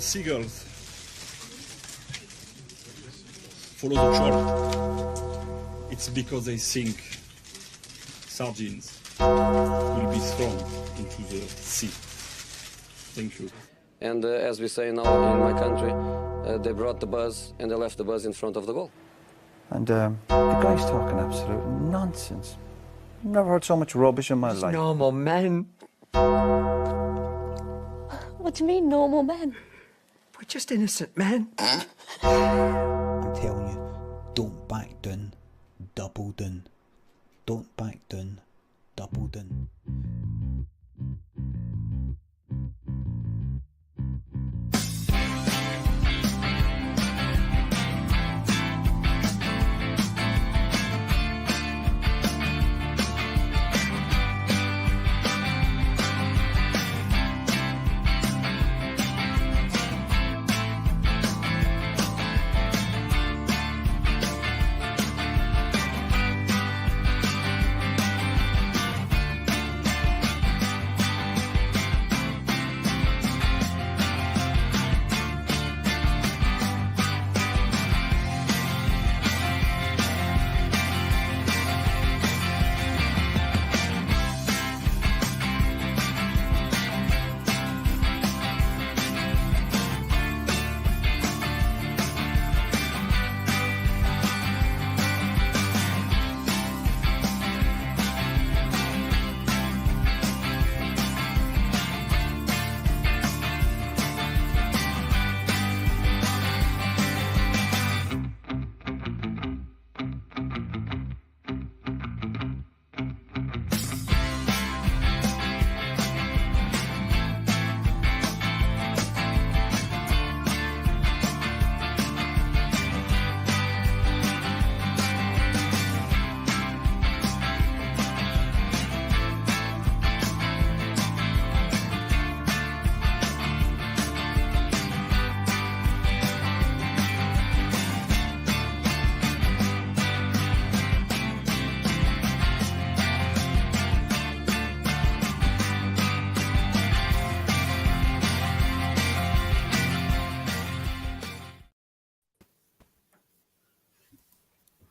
seagulls follow the shore, it's because they think sardines will be thrown into the sea. Thank you. And as we say now in my country, they brought the buzz and they left the buzz in front of the goal. And the guy's talking absolute nonsense. Never heard so much rubbish in my life. Normal men. What do you mean, normal men? We're just innocent men. I'm telling you, don't back down, double down. Don't back down, double down.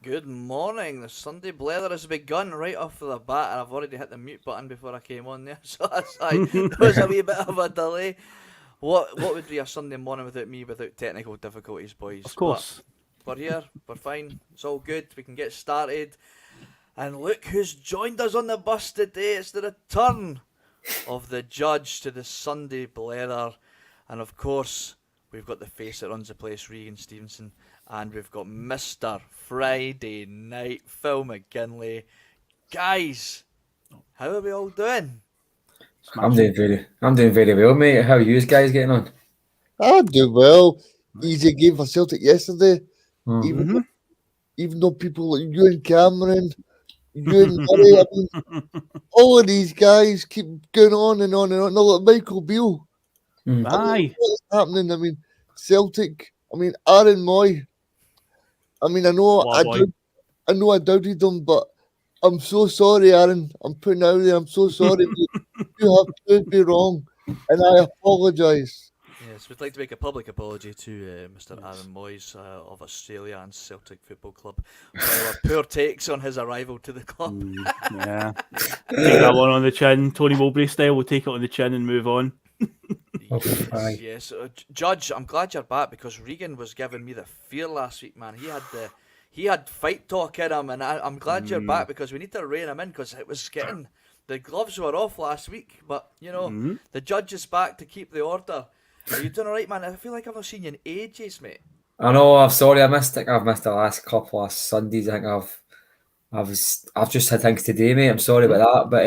Good morning. The Sunday Blether has begun right off the bat, and I've already hit the mute button before I came on there, so there was a wee bit of a delay. What would be a Sunday morning without me, without technical difficulties, boys? Of course. But we're here, we're fine, it's all good, we can get started. And look who's joined us on the bus today. It's the return of the judge to the Sunday Blether. And of course, we've got the face that runs the place, Regan Stevenson. And we've got Mr. Friday Night, Phil McGinley. Guys, how are we all doing? I'm doing very well, mate. How are you guys getting on? I do well. Easy game for Celtic yesterday. Even though people like you and Cameron, you and Murray, I mean, all of these guys keep going on and on and on. No, like Michael Beale. I mean, what's happening? I mean, Celtic. I mean, Aaron Moy. I mean, I know I doubted them, but I'm so sorry, Aaron. I'm putting out there. I'm so sorry. You have proved me wrong, and I apologise. Yes, we'd like to make a public apology to Mr. Aaron Moyes of Australia and Celtic Football Club for our poor takes on his arrival to the club. Yeah. Take that one on the chin. Tony Mowbray style, we'll take it on the chin and move on. Yes. Judge, I'm glad you're back, because Regan was giving me the fear last week, man. He had fight talk in him, and I'm glad you're back, because we need to rein him in, because it was getting... The gloves were off last week, but, you know, the judge is back to keep the order. Are you doing all right, man? I feel like I've not seen you in ages, mate. I know. I'm sorry. I've missed the last couple of Sundays. I think I've just had things to do, mate. I'm sorry about that, but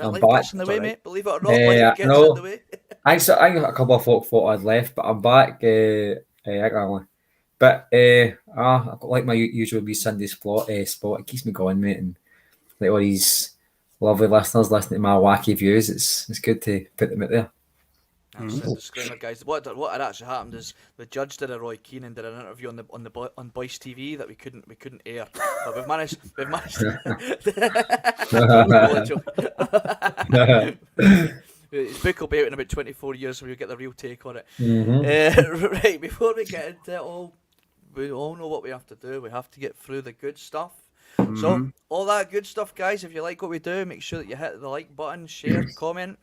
I'm back. Gets in the way, mate. Believe it or not, life gets in the way. I think a couple of folk thought I'd left, but I'm back. But I like my usual wee Sunday spot. It keeps me going, mate, and like all these lovely listeners listening to my wacky views. It's good to put them out there. Disclaimer, guys. What had actually happened is the judge did a Roy Keane and did an interview on Bhoycie TV that we couldn't air, but we've managed. His book will be out in about 24 years where you get the real take on it. Mhm. Right, before we get into it all, we all know what we have to do. We have to get through the good stuff. So, all that good stuff, guys, if you like what we do, make sure that you hit the like button, share, comment.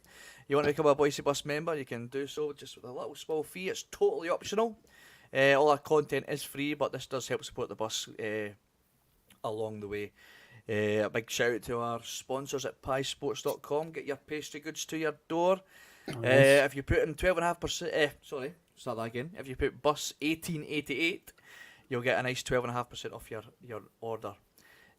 You want to become a Bhoycie Bus member, you can do so just with a little small fee. It's totally optional. All our content is free, but this does help support the bus along the way. A big shout out to our sponsors at piesports.com. Get your pastry goods to your door. If you put in 12.5%, sorry, start that again. If you put bus 1888, you'll get a nice 12.5% off your order.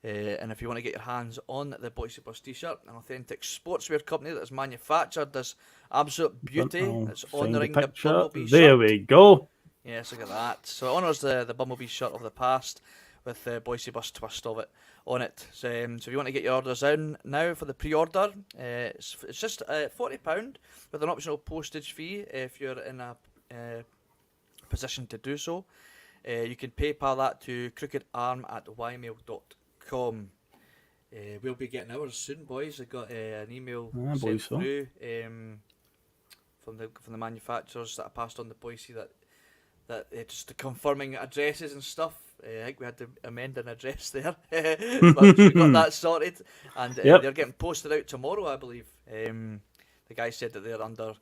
And if you want to get your hands on the Bhoycie Bus t-shirt, an authentic sportswear company that is manufactured this absolute beauty, it's honouring the Bumblebee There shirt. we go. Yes, look at that. So it honours the Bumblebee shirt of the past with the Bhoycie Bus twist of it on it. So if you want to get your orders in now for the pre-order, it's just £40 with an optional postage fee if you're in a position to do so. You can PayPal that to crookedarm@ymail.com. We'll be getting ours soon, boys. I got an email sent through from the manufacturers that I passed on to Bhoycie that just confirming addresses and stuff. I think we had to amend an address there, but we got that sorted, and they're getting posted out tomorrow, I believe. The guy said that they're under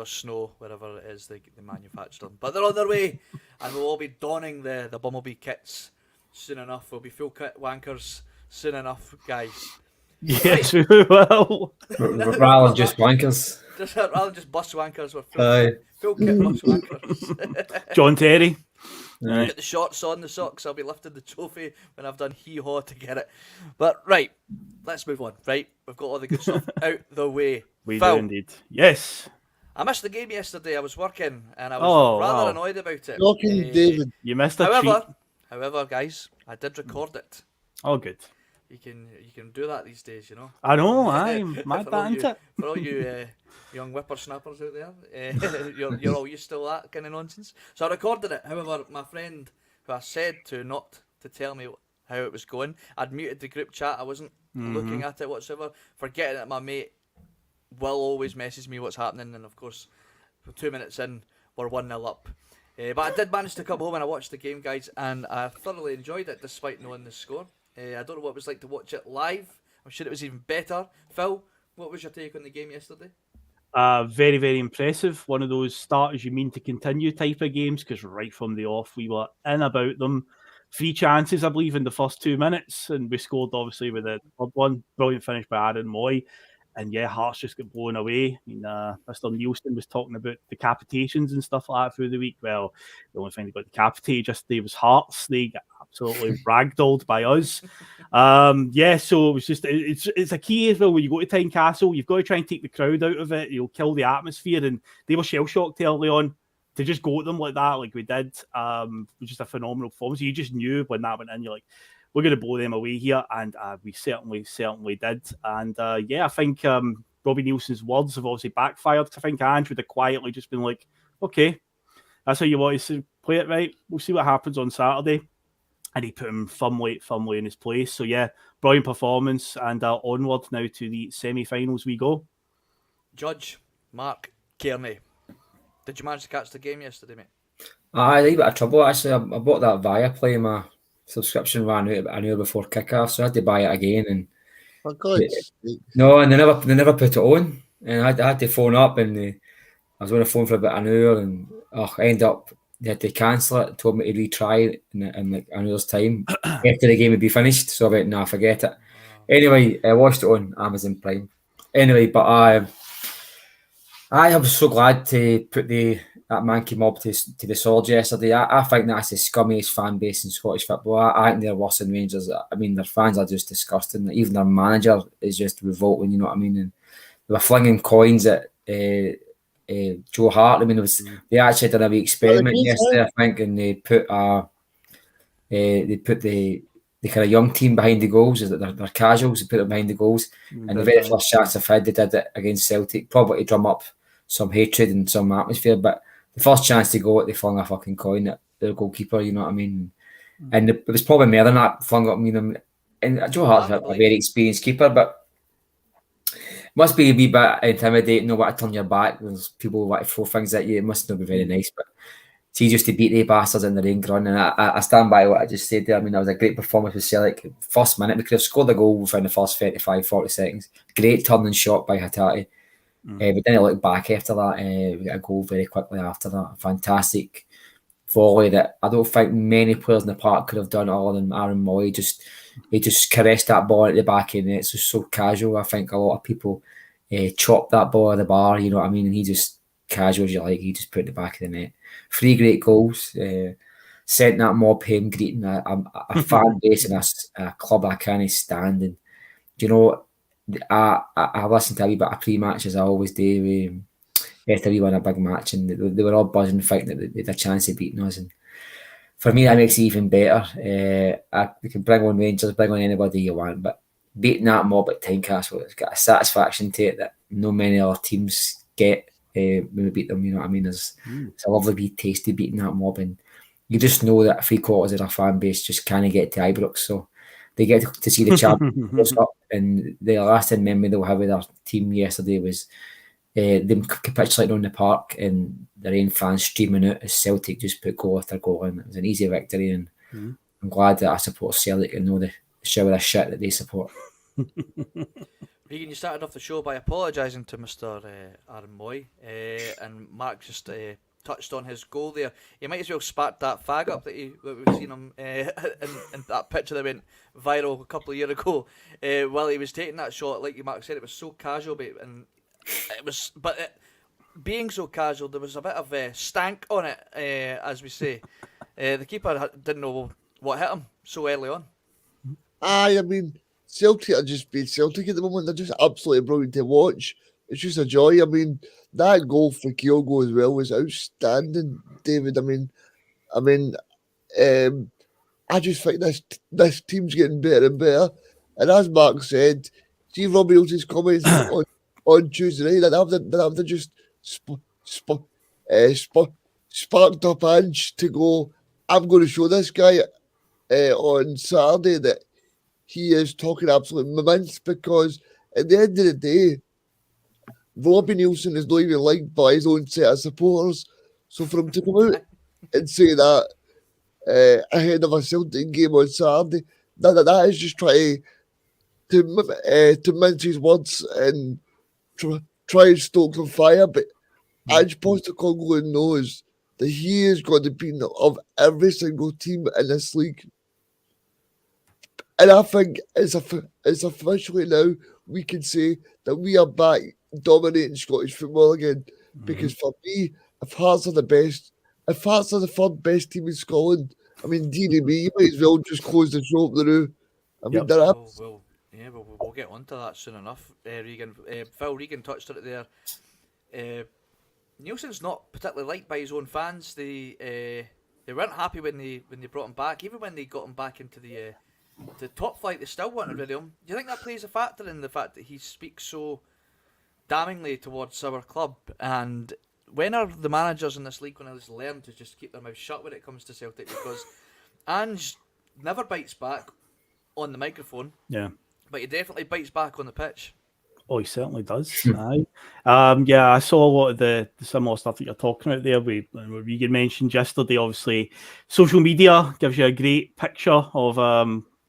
snow wherever it is they manufacture them, but they're on their way, and we'll all be donning the Bumblebee kits soon enough. We'll be full kit wankers soon enough, guys. Yes, we will. Rather than just wankers. Rather than just bus wankers, we're full kit bus wankers. John Terry. Get the shorts on, the socks. I'll be lifting the trophy when I've done hee-haw to get it. But right, let's move on. Right, we've got all the good stuff out the way. We Phil, do indeed. Yes. I missed the game yesterday. I was working and I was rather annoyed about it. Shocking, David. You missed a treat. However, guys, I did record it. Oh, good. You can do that these days, you know. I know. I'm mad at it. For all you young whippersnappers out there, you're all used to that kind of nonsense. So I recorded it. However, my friend, who I said to not to tell me how it was going, I'd muted the group chat. I wasn't looking at it whatsoever, forgetting that my mate will always message me what's happening. And of course, 2 minutes in, we're 1-0 up. But I did manage to come home and I watched the game, guys, and I thoroughly enjoyed it despite knowing the score. I don't know what it was like to watch it live. I'm sure it was even better. Phil, what was your take on the game yesterday? Very, very impressive. One of those start as you mean to continue type of games, because right from the off we were in about them. 3 chances, I believe, in the first 2 minutes, and we scored obviously with the third one. Brilliant finish by Aaron Moy. And yeah, Hearts just got blown away. I mean, Mr. Nielsen was talking about decapitations and stuff like that through the week. Well, the only thing they got decapitated yesterday was Hearts. They got absolutely ragdolled by us. Yeah, so it was just, it's a key as well when you go to Tynecastle. You've got to try and take the crowd out of it. You'll kill the atmosphere. And they were shell-shocked early on. To just go at them like that, like we did, was just a phenomenal performance. You just knew when that went in, you're like, we're going to blow them away here, and we certainly did. And yeah, I think Robbie Nielsen's words have obviously backfired. I think Ange would have quietly just been like, okay, that's how you want to play it, right? We'll see what happens on Saturday. And he put him firmly in his place. So yeah, brilliant performance, and onward now to the semi-finals we go. Judge, Mark Kearney. Did you manage to catch the game yesterday, mate? I had a bit of trouble, actually. I bought that Viaplay. My subscription ran out about an hour before kickoff, so I had to buy it again. And For God's sake. no, and they never put it on. And I had to phone up, and I was on the phone for about an hour, and I ended up, they had to cancel it, told me to retry it in like an hour's time after the game would be finished. So I went, nah, forget it. Anyway, I watched it on Amazon Prime. Anyway, but I was so glad to put that Mankey mob to the sword yesterday. I think that's the scummiest fan base in Scottish football. I think they're worse than Rangers. I mean, their fans are just disgusting. Even their manager is just revolting, you know what I mean? And they were flinging coins at Joe Hart. I mean, they actually did a wee experiment yesterday, I think, and they put the kind of young team behind the goals. They're casuals. They put them behind the goals. And the very first chance they've had, they did it against Celtic, probably to drum up some hatred and some atmosphere. But the first chance to go it, they flung a fucking coin at their goalkeeper, you know what I mean? And it was probably more than that flung up. I mean, and Joe Hart's a very experienced keeper, but Must be a wee bit intimidating, no want to turn your back. There's people who want to throw things at you. It must not be very nice, but see, just to beat the bastards in the rain ground, and I stand by what I just said there. I mean, that was a great performance with Celtic. First minute, we could have scored a goal within the first 35, 40 seconds. Great turning shot by Hatate. But then I look back after that, we got a goal very quickly after that. Fantastic volley that I don't think many players in the park could have done other than Aaron Moy. He just caressed that ball at the back of the net. It's just so casual. I think a lot of people chopped that ball at the bar, you know what I mean? And he just, casual as you like, he just put it in the back of the net. 3 great goals. Sent that mob home greeting a fan base and a club I can't stand. And, you know, I listened to a wee bit of pre-match as I always do. After we won a big match, and they were all buzzing, thinking that they had a chance of beating us. And for me, that makes it even better. You can bring on Rangers, bring on anybody you want, but beating that mob at Tynecastle, it's got a satisfaction to it that no many other teams get when we beat them. You know what I mean? It's a lovely, wee tasty beating that mob, and you just know that 3/4 of their fan base just can't get to Ibrox, so they get to see the champions up. And the lasting memory they'll have of their team yesterday was them capitulating on the park and their own fans streaming out as Celtic just put goal after goal in. It was an easy victory, and I'm glad that I support Celtic and know the shower of shit that they support. Regan, you started off the show by apologising to Mr. Aaron Moy, and Mark just touched on his goal there. You might as well spark that fag up that we've seen him in that picture that went viral a couple of years ago. While he was taking that shot, like you Mark said, it was so casual, and it was, but being so casual, there was a bit of stank on it, as we say. The keeper didn't know what hit him so early on. I mean, Celtic are just being Celtic at the moment. They're just absolutely brilliant to watch. It's just a joy. I mean, that goal for Kyogo as well was outstanding, David. I just think this team's getting better and better. And as Mark said, see Robbie Wilson's comments on Tuesday night, that have just sparked up Ange to go, I'm going to show this guy on Saturday that he is talking absolute mince, because at the end of the day, Robbie Nielsen is not even liked by his own set of supporters. So for him to come out and say that ahead of a Celtic game on Saturday, that is just trying to mince his words and try and stoke some fire. But Ange Postecoglou knows that he is going to be of every single team in this league. And I think it's officially now we can say that we are back dominating Scottish football again. Because for me, if Hearts are the third best team in Scotland, I mean, dearie me, you might as well just close the show up the roof. I mean, We'll get onto that soon enough, Regan. Phil Regan touched on it there. Nielsen's not particularly liked by his own fans. They weren't happy when they brought him back. Even when they got him back into the top flight, they still wanted rid of him. Do you think that plays a factor in the fact that he speaks so damningly towards our club? And when are the managers in this league going to learn to just keep their mouth shut when it comes to Celtic? Because Ange never bites back on the microphone. Yeah. But he definitely bites back on the pitch. Oh, he certainly does. Aye. I saw a lot of the similar stuff that you're talking about there. What Regan mentioned yesterday, obviously, social media gives you a great picture of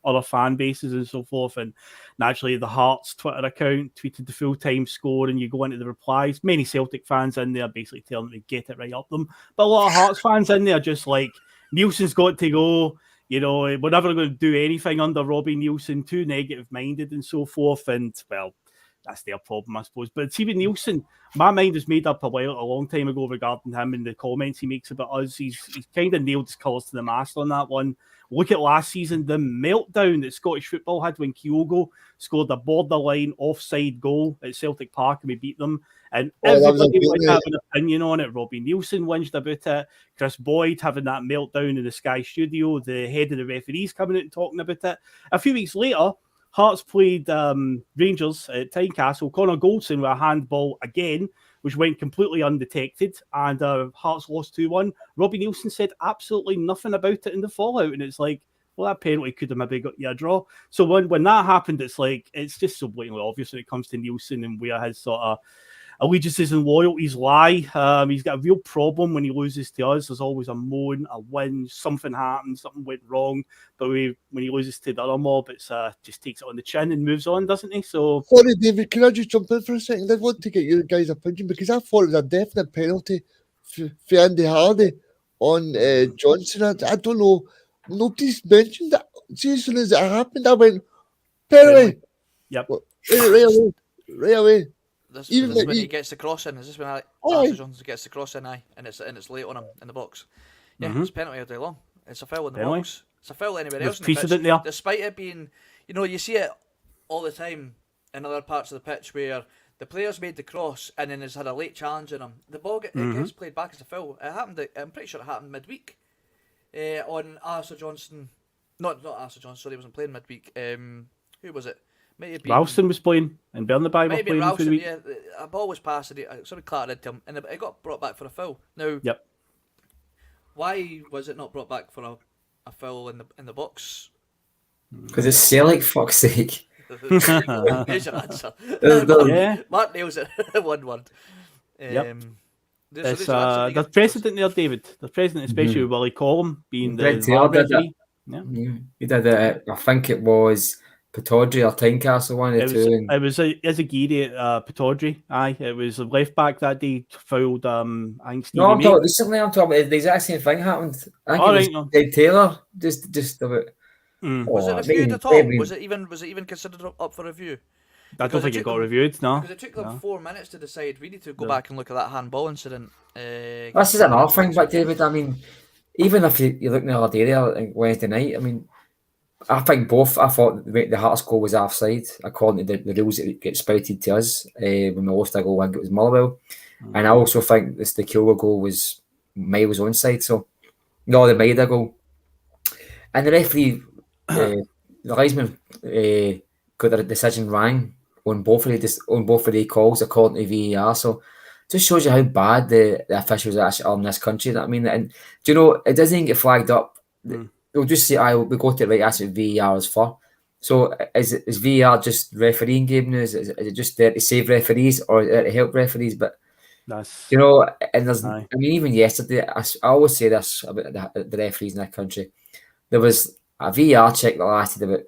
other fan bases and so forth. And naturally, the Hearts Twitter account tweeted the full-time score, and you go into the replies. Many Celtic fans in there basically telling them to get it right up them. But a lot of Hearts fans in there just like, Nielsen's got to go. You know, we're never going to do anything under Robbie Nielsen, too negative-minded and so forth. And, well, that's their problem, I suppose. But see, with Nielsen, my mind was made up a long time ago regarding him and the comments he makes about us. He's kind of nailed his colours to the mast on that one. Look at last season, the meltdown that Scottish football had when Kyogo scored a borderline offside goal at Celtic Park and we beat them. And everybody would have an opinion on it. Robbie Nielsen whinged about it. Chris Boyd having that meltdown in the Sky Studio. The head of the referees coming out and talking about it. A few weeks later, Hearts played Rangers at Tynecastle. Connor Goldson with a handball again, which went completely undetected, and Hearts lost 2-1. Robbie Nielsen said absolutely nothing about it in the fallout, and it's like, well, that penalty could have maybe got you a draw. So when that happened, it's just so blatantly obvious when it comes to Nielsen and where his sort of allegiances and loyalties lie. He's got a real problem when he loses to us. There's always a moan, a win, something happened, something went wrong. But when he loses to the other mob, it's just takes it on the chin and moves on, doesn't he? So sorry, David, can I just jump in for a second? I want to get your guys' opinion because I thought it was a definite penalty for Andy Hardy on Johnson. I don't know. Nobody's mentioned that. See, as soon as it happened, I went, penalty. Yep. Right away. This when he gets the cross in. Is this when Alastair Johnston gets the cross in? And it's late on him in the box. Yeah, it's penalty all day long. It's a foul in the box. It's a foul anywhere else in the pitch. There. Despite it being, you see it all the time in other parts of the pitch where the player's made the cross and then has had a late challenge on him. The ball gets played back as a foul. It happened. I'm pretty sure it happened midweek on Alastair Johnston. Not Alastair Johnston. Sorry, he wasn't playing midweek. Who was it? Ralston was playing and Bernabei were playing Ralston, for the week. Yeah, a ball was passed and somebody clattered into him and it got brought back for a foul. Now, why was it not brought back for a foul in the box? Because it's Celtic, fuck's sake. Here's your answer. Mark nails it. One word. There's precedent there, David. There's precedent, especially with Willie Collum being the referee. He did it. I think it was Pittodrie or Tynecastle, one of the two. It was Izagiri at Pittodrie. Aye, it was the left back that day fouled. I think Stevie I'm talking about the exact same thing happened. I think it was Dave Taylor. Just about. Was it reviewed at all? Was it even considered up for review? I don't think it got reviewed. No, because it took them 4 minutes to decide. We need to go back and look at that handball incident. This is another thing, but David. I mean, even if you look in the other area Wednesday night, I mean. I think both. I thought the Hearts goal was offside according to the rules that get spouted to us when we lost a goal. I think it was Motherwell, and I also think the Kyogo goal was miles onside. So, no, the Maida goal, and the referee, the linesman, got the decision rang on both of the calls according to VAR. So, just shows you how bad the officials actually are in this country. I mean, and do you know it doesn't even get flagged up. They'll just say, we go to it right, that's what VAR is for. So is VAR just refereeing game now? Is it just there to save referees or to help referees? But, and there's, I mean, even yesterday, I always say this about the referees in that country. There was a VAR check that lasted about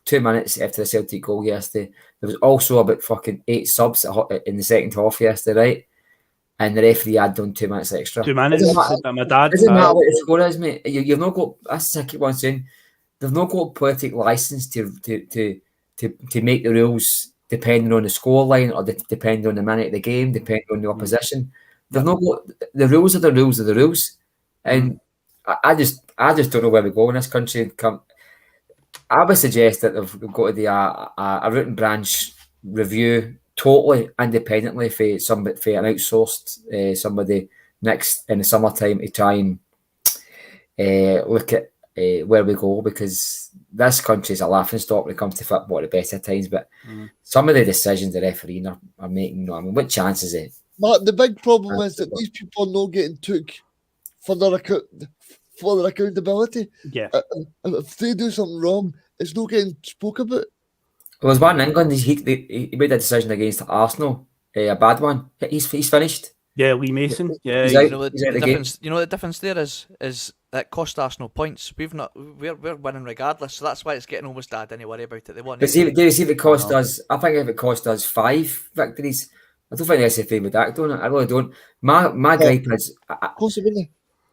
2 minutes after the Celtic goal yesterday. There was also about fucking 8 subs in the second half yesterday, right? And the referee had done 2 minutes extra. 2 minutes. My dad. Doesn't matter what the score is, mate. You've not got. That's the second one saying. They've not got poetic license to make the rules depending on the scoreline or depending on the minute of the game, depending on the opposition. They've not got the rules are the rules of the rules, and I just don't know where we go in this country. I would suggest that they've got to do a root and branch review. Totally independently for an outsourced somebody next in the summertime to try and look at where we go, because this country is a laughing stock when it comes to football at the best of times. But some of the decisions the refereeing are making, I mean, what chance is it? Mark, the big problem is that these people are not getting took for their accountability. Yeah. And if they do something wrong, it's not getting spoke about. Well, there's one in England. He made a decision against Arsenal, a bad one. He's finished. Yeah, Lee Mason. Yeah, the difference there is that cost Arsenal points. We're winning regardless, so that's why it's getting almost bad. Don't worry about it. They want. But see if it cost us. I think if it cost us 5 victories, I don't think the SFA would act on it. I really don't. My gripe is.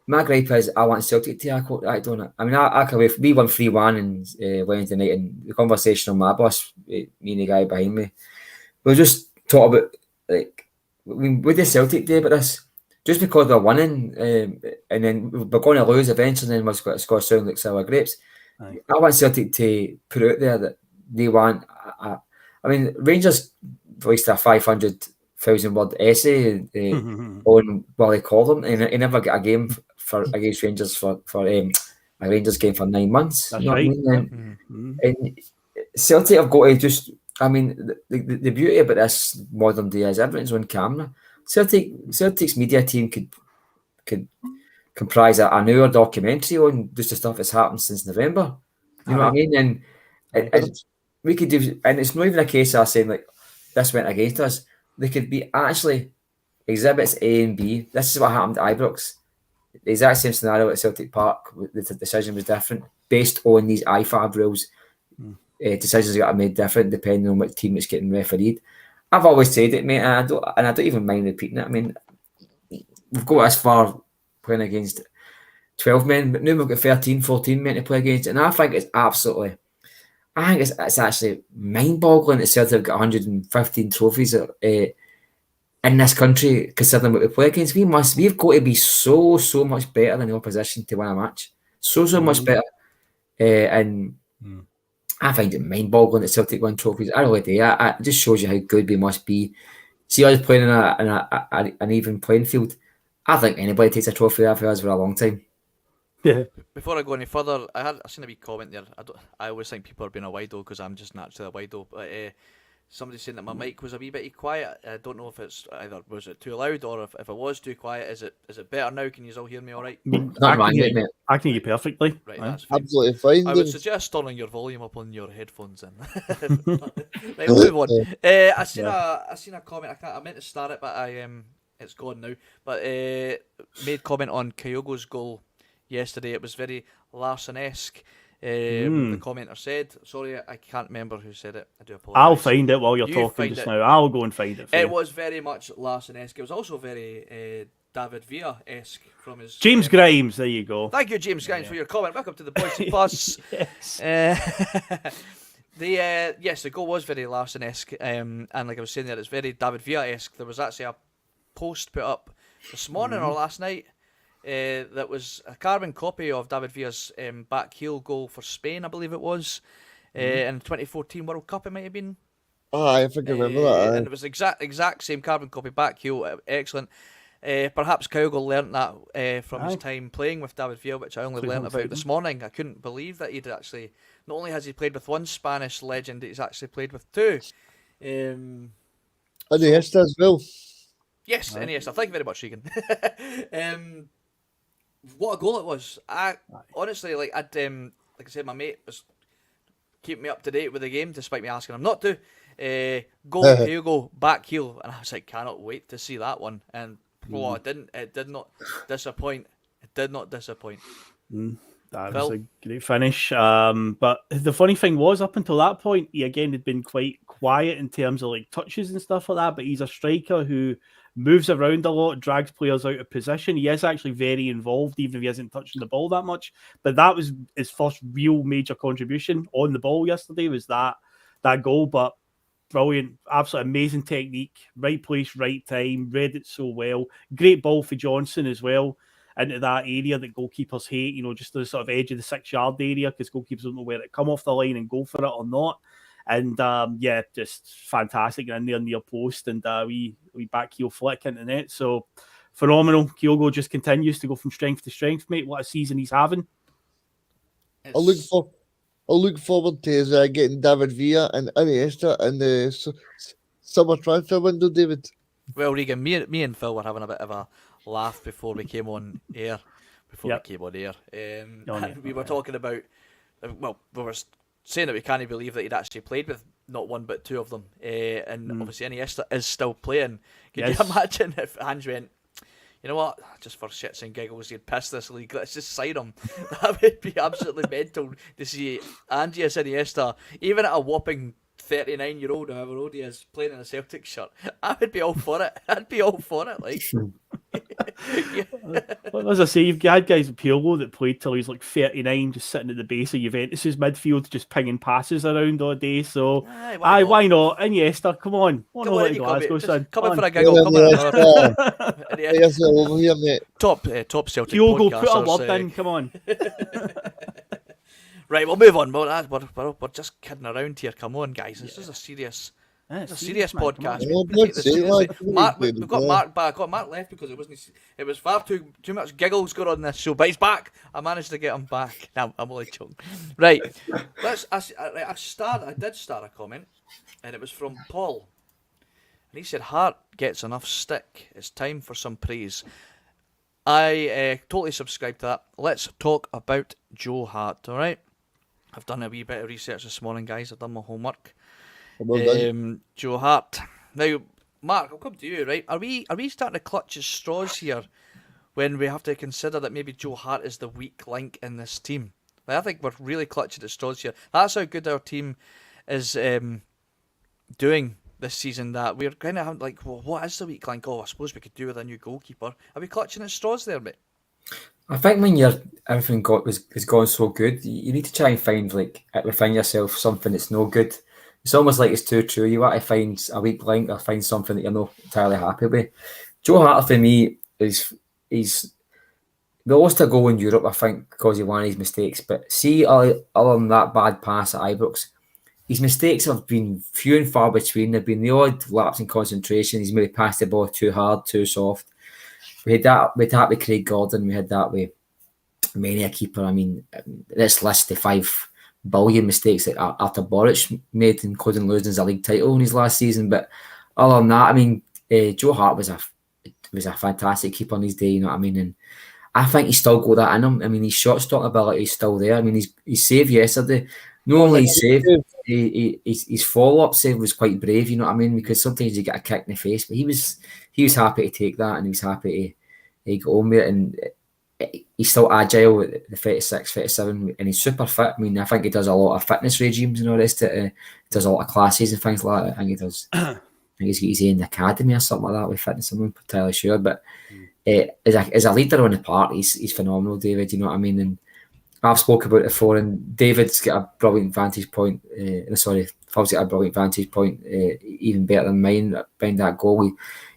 My gripe is I want Celtic to act on it. I mean, we won 3-1 in Wednesday night, and the conversation on my bus, me and the guy behind me, we just talk about with the Celtic day about this, just because they're winning, and then we're going to lose eventually, and we've got to score sound like sour grapes. Aye. I want Celtic to put out there that they want. I mean, Rangers released a 500,000 word essay on Willie Collum, and he never got a game against Rangers for a Rangers game for 9 months. That's right. And Celtic have got to just. I mean, the beauty about this modern day is everything's on camera. Celtic's media team could comprise an hour documentary on just the stuff that's happened since November. You know what I mean? And we could do, and it's not even a case of saying like this went against us. They could be actually exhibits A and B. This is what happened at Ibrox. The exact same scenario at Celtic Park. The decision was different based on these IFAB rules. Decisions got made different depending on what team it's getting refereed. I've always said it, mate, and I don't even mind repeating it. I mean, we've got as far playing against 12 men, but now we've got 13, 14 men to play against, and I think it's actually mind-boggling that Celtic have got 115 trophies in this country, considering what we play against. We've got to be so much better than the opposition to win a match. So much better. And I find it mind-boggling that Celtic win trophies. I really do. It just shows you how good we must be. See us playing in an even playing field. I think anybody takes a trophy off of us for a long time. Yeah. Before I go any further, I seen a wee comment there. I always think people are being a wido because I'm just naturally a wido. But somebody saying that my mic was a wee bit quiet. I don't know if it's either was it too loud or if it was too quiet. Is it better now? Can you all hear me all right? I can hear you perfectly. Right, right. that's fine. Absolutely fine. I would suggest turning your volume up on your headphones then. Right, move on. I seen a comment. I meant to start it, but it's gone now. But made comment on Kyogo's goal yesterday. It was very Larsson-esque. The commenter said, sorry, I can't remember who said it. I do apologise. I'll find it while you're talking just now. I'll go and find it for you. It was very much Larsson-esque. It was also very David Villa-esque from his... James Grimes, there you go. Thank you, James Grimes, for your comment. Welcome to the Bhoycie Bus. Yes. The goal was very Larsson-esque, and like I was saying there, it's very David Villa-esque. There was actually a post put up this morning or last night that was a carbon copy of David Villa's back heel goal for Spain, I believe it was, in 2014 World Cup. It might have been. I think I remember that. And it was exact same carbon copy back heel. Excellent. Perhaps Kyogo learnt that from his time playing with David Villa, which I only learnt about this morning. I couldn't believe that he'd actually, not only has he played with one Spanish legend, he's actually played with two. Iniesta as well. Yes, Iniesta. Thank you very much, Regan. What a goal it was! I honestly, like I said, my mate was keeping me up to date with the game, despite me asking him not to. Goal, Kyogo, back heel, and I was like, cannot wait to see that one. And it did not disappoint. It did not disappoint. That was a great finish. But the funny thing was, up until that point, he again had been quite quiet in terms of like touches and stuff like that. But he's a striker who moves around a lot, drags players out of position. He is actually very involved, even if he isn't touching the ball that much. But that was his first real major contribution on the ball yesterday, was that goal. But brilliant, absolutely amazing technique, right place, right time, read it so well. Great ball for Johnston as well, into that area that goalkeepers hate, just the sort of edge of the 6-yard area, because goalkeepers don't know where it come off the line and go for it or not. And just fantastic in there near post, and we back heel flick into net. So phenomenal. Kyogo just continues to go from strength to strength, mate. What a season he's having. I'll look forward to getting David Villa and Iniesta in the summer transfer window, David. Well, Regan, me and Phil were having a bit of a laugh before we came on air. And we were talking about, we were saying that we can't believe that he'd actually played with not one but two of them. And obviously Iniesta is still playing. Could you imagine if Ange went, you know what, just for shits and giggles, you'd piss this league, let's just sign him. That would be absolutely mental to see Andreas Iniesta, even at a whopping 39-year-old, however old he is, playing in a Celtic shirt. I would be all for it. I'd be all for it, like. Well, as I say, you've had guys at Pirlo that played till he's like 39, just sitting at the base of Juventus's midfield, just pinging passes around all day. So, why not? Iniesta, come on. Come on, Glasgow, son. Come in for a giggle. Come over here, mate. Top Celtic Kyogo, podcasters. put a word in, come on. Right, we'll move on. We're just kidding around here. Come on, guys. This is a serious... It's a serious podcast. We've got Mark back. Mark left because it was far too much giggles going on this show. But he's back. I managed to get him back. No, I'm only joking. Right. I did start a comment, and it was from Paul. And he said, Hart gets enough stick. It's time for some praise. I totally subscribe to that. Let's talk about Joe Hart, all right? I've done a wee bit of research this morning, guys. I've done my homework. Well done. Joe Hart. Now, Mark, I'll come to you, right? Are we starting to clutch at straws here when we have to consider that maybe Joe Hart is the weak link in this team? Like, I think we're really clutching at straws here. That's how good our team is doing this season, that we're kind of like, well, what is the weak link? Oh, I suppose we could do with a new goalkeeper. Are we clutching at straws there, mate? I think when everything is going so good, you need to try and find like within yourself something that's no good. It's almost like it's too true. You want to find a weak link or find something that you're not entirely happy with. Joe Hart for me he's we lost a goal in Europe, I think, because of one of his mistakes. But see, other than that bad pass at Ibrox, his mistakes have been few and far between. There've been the odd lapse in concentration. He's maybe passed the ball too hard, too soft. We had that with Craig Gordon. We had that with many a keeper. I mean, let's list the 5 billion mistakes that Artur Boruc made, including losing the league title in his last season. But other than that, I mean, Joe Hart was a fantastic keeper on his day. You know what I mean? And I think he's still got that in him. I mean, his shot stopping ability is still there. I mean, his save yesterday, not only his save, his follow-up save was quite brave, you know what I mean? Because sometimes you get a kick in the face, but he was happy to take that, and he was happy to go on with it. And he's still agile at the 36, 37, and he's super fit. I mean, I think he does a lot of fitness regimes and all this. He does a lot of classes and things like that. I think he does. I think he's got his own academy or something like that with fitness. I'm not entirely sure, but as a leader on the park, he's phenomenal, David. You know what I mean? And I've spoken about it before, and David's got a brilliant vantage point. Phil's got a brilliant vantage point, even better than mine behind that goal.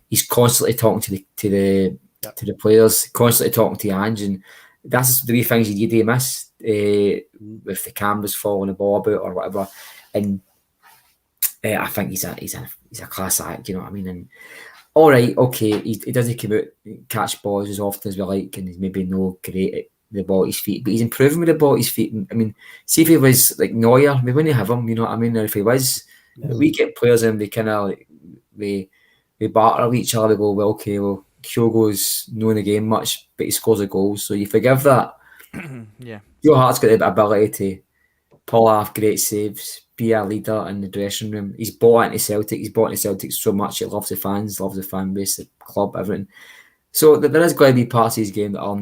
He's constantly talking to the players, constantly talking to Ange, and that's the wee things you do miss with the cameras following the ball about or whatever. And I think he's a class act. You know what I mean? And all right, okay, he doesn't come out catch balls as often as we like, and he's maybe no great at the ball at his feet, but he's improving with the ball at his feet. I mean, see if he was like Neuer, we wouldn't have him, you know what I mean? Or if he was, we get players in, we kind of like, we barter with each other, we go, well, okay, well, Kyogo's not in the game much, but he scores a goal, so you forgive that. Yeah. Joe Hart's got the ability to pull off great saves, be a leader in the dressing room. He's bought into Celtic. He's bought into Celtic so much. He loves the fans, loves the fan base, the club, everything. So there is going to be parts of his game that are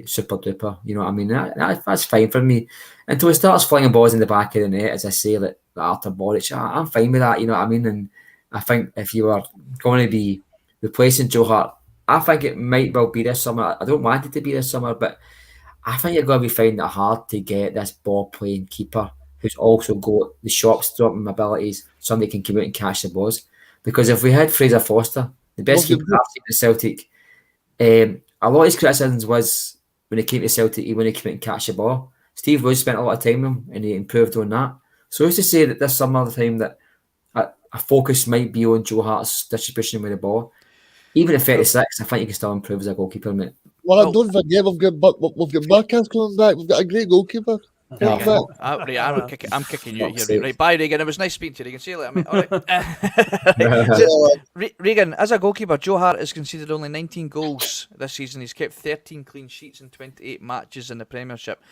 super duper. You know what I mean? That's fine for me. Until he starts flinging balls in the back of the net, as I say, like Artur Boruc, I'm fine with that. You know what I mean? And I think if you were going to be replacing Joe Hart, I think it might well be this summer. I don't want it to be this summer, but I think you're going to be finding it hard to get this ball-playing keeper who's also got the shot-stopping abilities, somebody can come out and catch the balls. Because if we had Fraser Foster, the best keeper I've seen at Celtic, a lot of his criticisms was when he came to Celtic, he wouldn't come out and catch the ball. Steve Wood spent a lot of time with him and he improved on that. So who's to say that this summer time that a focus might be on Joe Hart's distribution with the ball? Even at 36, I think he can still improve as a goalkeeper, mate. Well, don't forget, we've got Marcus coming back. We've got a great goalkeeper. I'm kicking you here. Right, bye, Regan. It was nice speaking to you. Regan. See you later, mate. All right. Regan, as a goalkeeper, Joe Hart has conceded only 19 goals this season. He's kept 13 clean sheets in 28 matches in the Premiership.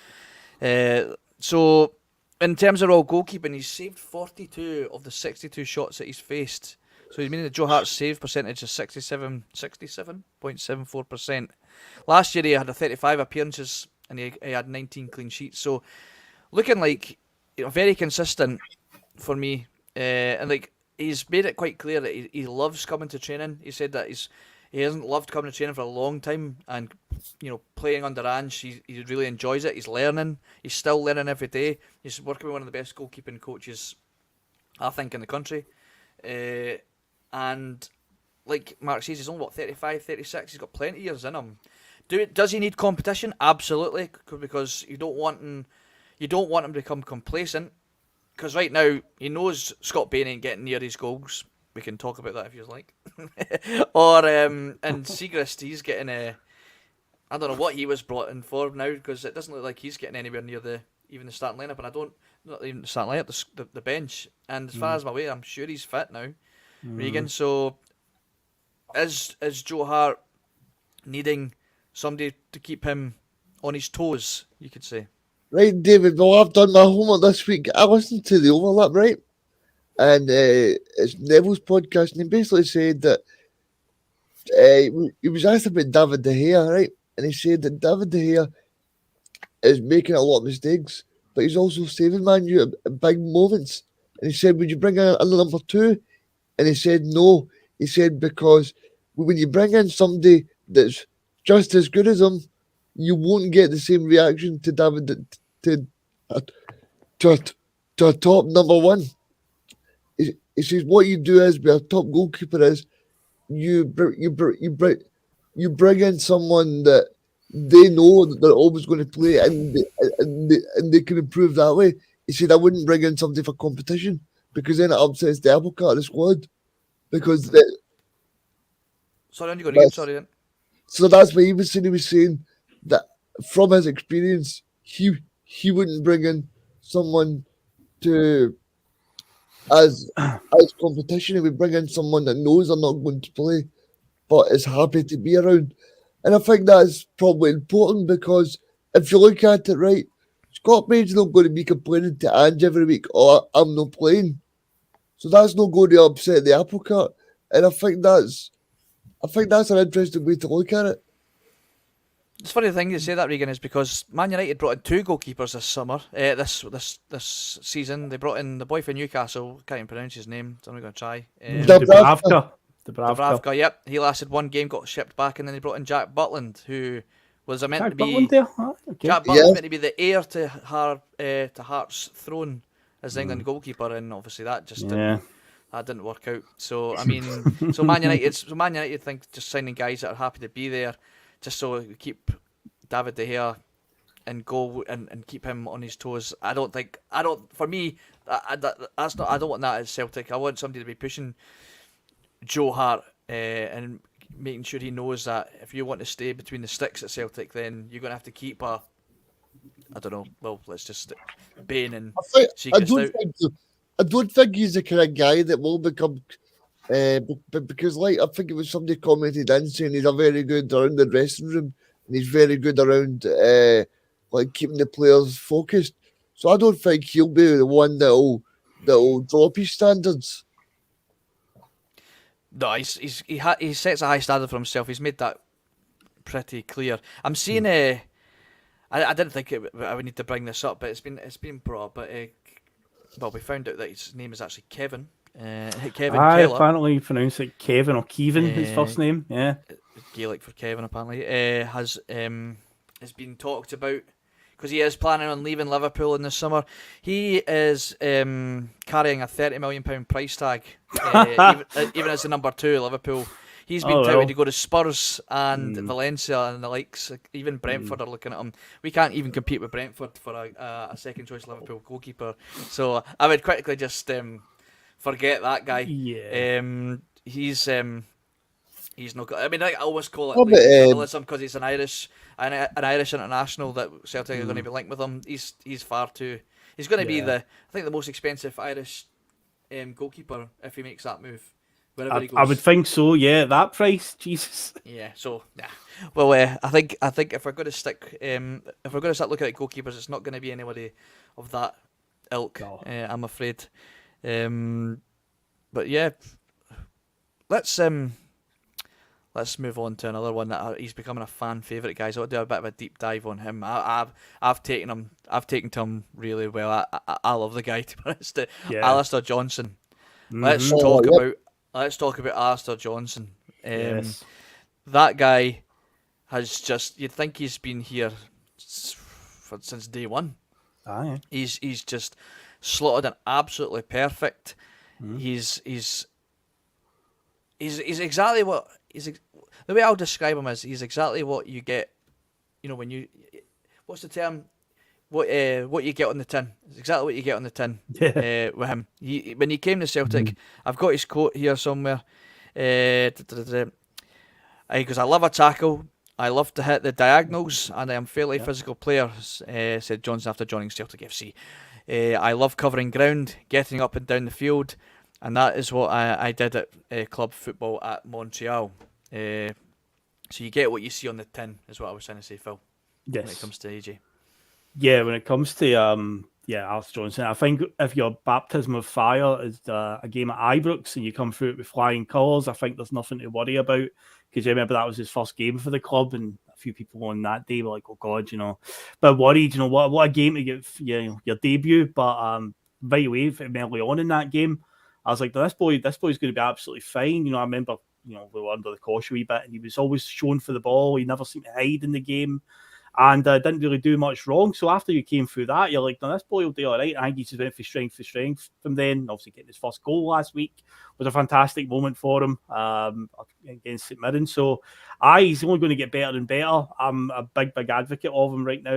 So, in terms of all goalkeeping, he's saved 42 of the 62 shots that he's faced. So he's meaning that Joe Hart's save percentage is 67.74%. Last year he had 35 appearances and he had 19 clean sheets. So looking like very consistent for me. And like he's made it quite clear that he loves coming to training. He said that he hasn't loved coming to training for a long time, and playing under Ange, he really enjoys it. He's learning. He's still learning every day. He's working with one of the best goalkeeping coaches, I think, in the country. And like Mark says, he's only 35, 36. He's got plenty of years in him. Does he need competition? Absolutely, because you don't want him to become complacent. Because right now he knows Scott Bain ain't getting near his goals. We can talk about that if you like. Or and Segrist, he's getting I don't know what he was brought in for now, because it doesn't look like he's getting anywhere near even the starting lineup, and not even the starting lineup, the bench. And as far as I'm aware, I'm sure he's fit now. Regan. So is Joe Hart needing somebody to keep him on his toes, you could say? Right, David, well, I've done my homework this week. I listened to the overlap, right? And it's Neville's podcast, and he basically said that he was asked about David De Gea, right? And he said that David De Gea is making a lot of mistakes, but he's also saving Man U at big moments. And he said, would you bring in a number 2? And he said, no. He said, because when you bring in somebody that's just as good as him, you won't get the same reaction to David to a top number 1. He says what you do is with a top goalkeeper is you bring in someone that they know that they're always going to play and they can improve that way. He said I wouldn't bring in somebody for competition because then it upsets the apple cart of the squad. Because sorry, you're going again. Sorry, then. So that's what he was saying. He was saying that from his experience, he wouldn't bring in someone to as competition. He would bring in someone that knows they're not going to play, but is happy to be around. And I think that's probably important because if you look at it right, Scott Bain's not going to be complaining to Ange every week, "Oh, I'm not playing." So that's not going to upset the apple cart. And I think that's an interesting way to look at it. It's funny thing you say that, Regan, is because Man United brought in 2 goalkeepers this summer. This season they brought in the boy from Newcastle. Can't even pronounce his name. So I'm going to try. Dubravka. Yep, he lasted 1 game, got shipped back, and then they brought in Jack Butland, who was meant to be Jack Butland's meant to be the heir to Hart's throne as the England goalkeeper, and obviously that just didn't work out. So I mean, so Man United think just signing guys that are happy to be there, just so we keep David De Gea and goal and keep him on his toes. I don't want that at Celtic. I want somebody to be pushing Joe Hart and making sure he knows that if you want to stay between the sticks at Celtic, then you're going to have to keep I don't know. Well, let's just Bain and I don't think he's the kind of guy that will become. Because, like, I think it was somebody commented in saying he's a very good around the dressing room and he's very good around like keeping the players focused. So I don't think he'll be the one that'll drop his standards. No, he sets a high standard for himself. He's made that pretty clear. I'm seeing I didn't think I would need to bring this up, but it's been brought up. But well, we found out that his name is actually Kevin. Kevin I Keller. apparently pronounce it Kevin or Kevin, his first name. Yeah, Gaelic for Kevin apparently. Has been talked about because he is planning on leaving Liverpool in the summer. He is carrying a £30 million price tag, even as the number 2 at Liverpool. He's been touted to go to Spurs and Valencia and the likes. Even Brentford are looking at him. We can't even compete with Brentford for a second choice Liverpool goalkeeper. So I would quickly just forget that guy. Yeah. He's not good. I mean, I always call it journalism because he's an Irish international that Celtic are going to be linked with him. He's far too. He's going to be the most expensive Irish goalkeeper if he makes that move. He goes. I would think so. Yeah, at that price, Jesus. Yeah. So yeah. Well, I think if we're going to start looking at goalkeepers, it's not going to be anybody of that ilk. No. I'm afraid. But yeah, let's move on to another one that he's becoming a fan favourite, guys. I'll do a bit of a deep dive on him. I've taken to him really well. I love the guy, to be honest. Alastair Johnston. Let's talk about Alastair Johnston. Yes. That guy has just, you'd think he's been here since day one. Aye. He's just slotted in absolutely perfect. He's exactly what the way I'll describe him is he's exactly what you get. You know, when you, what's the term? What you get on the tin. It's exactly what you get on the tin with him. When he came to Celtic, I've got his quote here somewhere. He goes, "I love a tackle. I love to hit the diagonals, and I am a fairly physical player," said Johnson after joining Celtic FC. "I love covering ground, getting up and down the field, and that is what I did at club football at Montreal." So you get what you see on the tin, is what I was trying to say, Phil. Yes. When it comes to AJ. Yeah, when it comes to Alastair Johnston, I think if your baptism of fire is a game at Ibrox and you come through it with flying colours, I think there's nothing to worry about, because you remember that was his first game for the club, and a few people on that day were like, "Oh God," but worried. What a game to get your debut, but right away from early on in that game, I was like, this boy's going to be absolutely fine. I remember we were under the cosh a wee bit, and he was always shown for the ball. He never seemed to hide in the game. And didn't really do much wrong. So after you came through that, you're like, no, this boy will do all right. I think he's just went for strength from then. Obviously, getting his first goal last week was a fantastic moment for him against St Mirren. So, he's only going to get better and better. I'm a big advocate of him right now.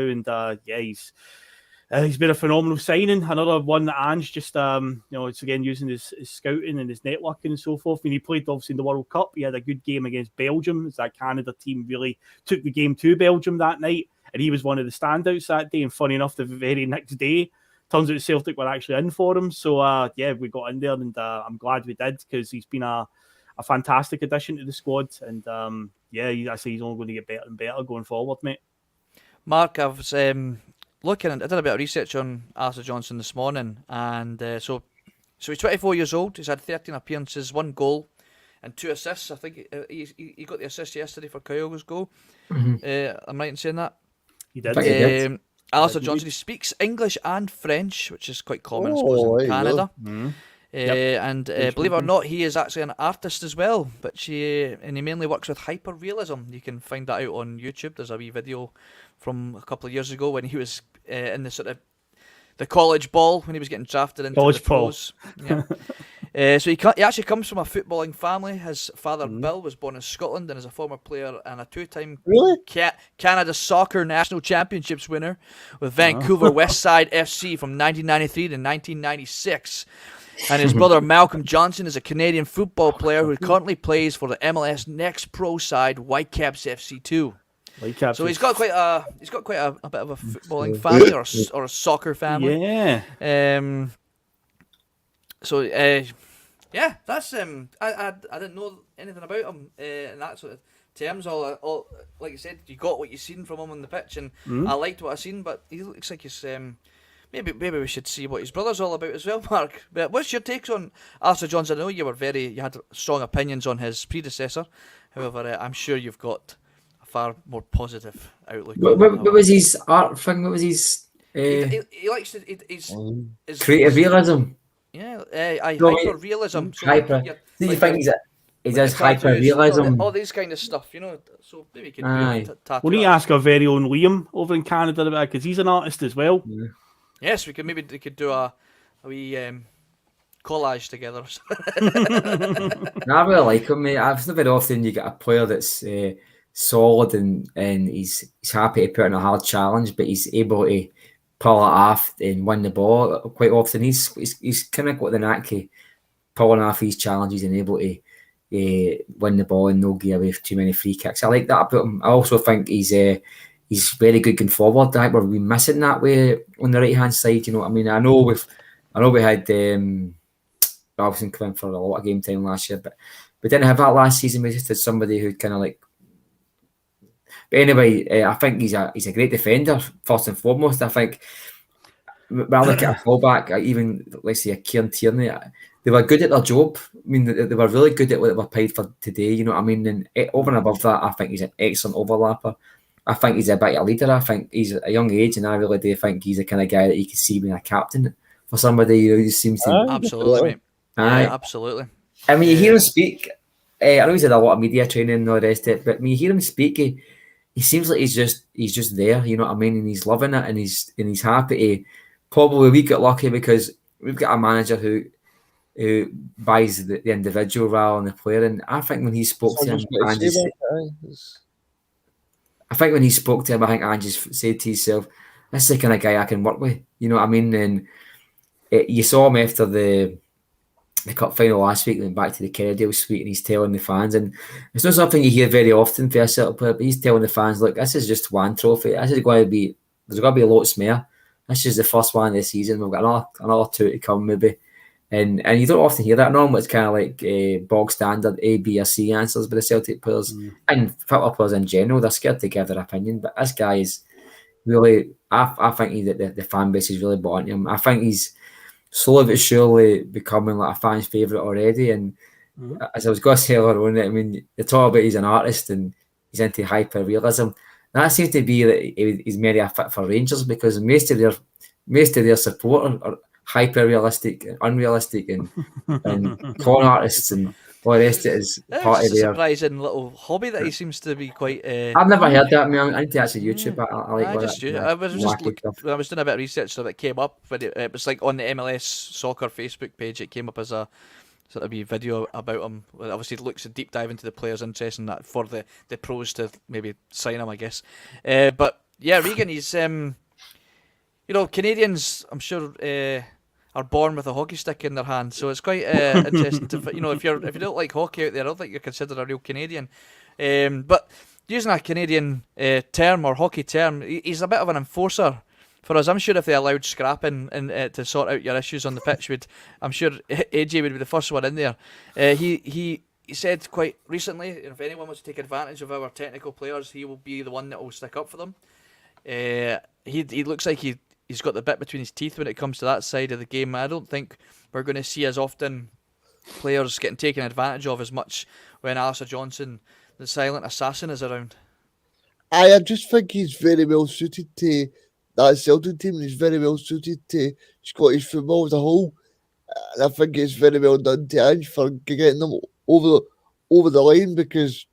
And he's been a phenomenal signing. Another one that Ange just, it's again using his scouting and his networking and so forth. When he played, obviously, in the World Cup, he had a good game against Belgium, as that Canada team really took the game to Belgium that night. And he was one of the standouts that day. And funny enough, the very next day, turns out Celtic were actually in for him. So, we got in there, and I'm glad we did, because he's been a fantastic addition to the squad. And, I say he's only going to get better and better going forward, mate. Mark, I was looking, I did a bit of research on Alastair Johnston this morning, and so he's 24 years old. He's had 13 appearances, 1 goal, and 2 assists. I think he got the assist yesterday for Kyogo's goal. Mm-hmm. I'm right in saying that. He did. Alastair Johnston, he speaks English and French, which is quite common, I suppose, in Canada. Mm-hmm. And believe it or not, he is actually an artist as well, and he mainly works with hyper-realism. You can find that out on YouTube. There's a wee video from a couple of years ago when he was in the sort of the college ball, when he was getting drafted into the pros. Yeah. So he actually comes from a footballing family. His father, Bill, was born in Scotland and is a former player and a 2-time Canada Soccer National Championships winner with Vancouver Westside FC from 1993 to 1996. And his brother Malcolm Johnson is a Canadian football player who currently plays for the MLS Next Pro side Whitecaps FC 2. So he's got quite a bit of a footballing family or a soccer family. Yeah. That's I didn't know anything about him in that sort of terms. All like you said, you got what you seen from him on the pitch, and I liked what I seen. But he looks like he's maybe we should see what his brother's all about as well, Mark. But what's your takes on Alastair Johnston? I know you had strong opinions on his predecessor. However, I'm sure you've got a far more positive outlook. What was his art thing? What was his? He likes to. His creative realism. Yeah, hyper realism. Do you think he does hyper realism? All these kind of stuff, So maybe he can we need to ask our very own Liam over in Canada about it, because he's an artist as well. Yeah. Yes, we could do a wee collage together. I really like him, mate. It's not very often you get a player that's solid and he's happy to put in a hard challenge, but he's able to pull it off and win the ball. Quite often he's kind of got the knack of pulling off these challenges and able to win the ball and not give away too many free kicks. I like that about him. I also think he's very good going forward. I think we're missing that way on the right hand side. You know what I mean? I know we had Robinson come in for a lot of game time last year, but we didn't have that last season. We just had somebody who kind of like. But anyway, I think he's a great defender first and foremost. I think when I look at a fullback, even let's say a Kieran Tierney, they were good at their job. I mean, they were really good at what they were paid for today. You know what I mean? And over and above that, I think he's an excellent overlapper. I think he's a bit of a leader. I think he's at a young age, and I really do think he's the kind of guy that you can see being a captain for somebody who seems to. Absolutely, mate. Yeah, absolutely. I mean, you hear him speak. I know he's had a lot of media training and all the rest of it, but when you hear him speak, he seems like he's just there. You know what I mean? And he's loving it, and he's happy. Probably we got lucky because we've got a manager who buys the individual rather than the player. And I think when he spoke to him, I think Ange said to himself, "This is the kind of guy I can work with." You know what I mean? And you saw him after the cup final last week, went back to the Kennedy suite, and he's telling the fans, and it's not something you hear very often for a Celtic player, but he's telling the fans, "Look, this is just one trophy. This is going to be. There's going to be lots more. This is the first one of the season. We've got another 2 to come, maybe." And you don't often hear that. Normally, it's kind of like bog standard A, B, or C answers by the Celtic players and football players in general. They're scared to give their opinion, but this guy really, I think the fan base is really bought into him. I think he's slowly but surely becoming like a fan's favourite already. And as I was going to say earlier on, I mean, they talk about he's an artist and he's into hyper realism. That seems to be that he's maybe a fit for Rangers, because most of their support are hyper realistic, unrealistic, and con artists and all the rest of it is part of It's a their. surprising little hobby that he seems to be quite. I've never heard that. I mean, I need to actually YouTube it. I like I all just that. I was just wacky stuff. I was doing a bit of research, so it came up, but it was like on the MLS soccer Facebook page. It came up as a sort of wee video about him. Well, obviously, it looks a deep dive into the players' interest in that for the pros to maybe sign him, I guess. But yeah, Regan, he's Canadians, I'm sure, are born with a hockey stick in their hand, so it's quite interesting to if you don't like hockey out there, I don't think you're considered a real Canadian. But using a Canadian term or hockey term, he's a bit of an enforcer for us. I'm sure if they allowed scrapping and to sort out your issues on the pitch, I'm sure AJ would be the first one in there. He said quite recently, if anyone wants to take advantage of our technical players, he will be the one that will stick up for them. He looks like he's got the bit between his teeth when it comes to that side of the game. I don't think we're going to see as often players getting taken advantage of as much when Alastair Johnston, the silent assassin, is around. I just think he's very well suited to that Celtic team. He's very well suited to Scottish football as a whole. And I think it's very well done to Ange for getting them over the line, because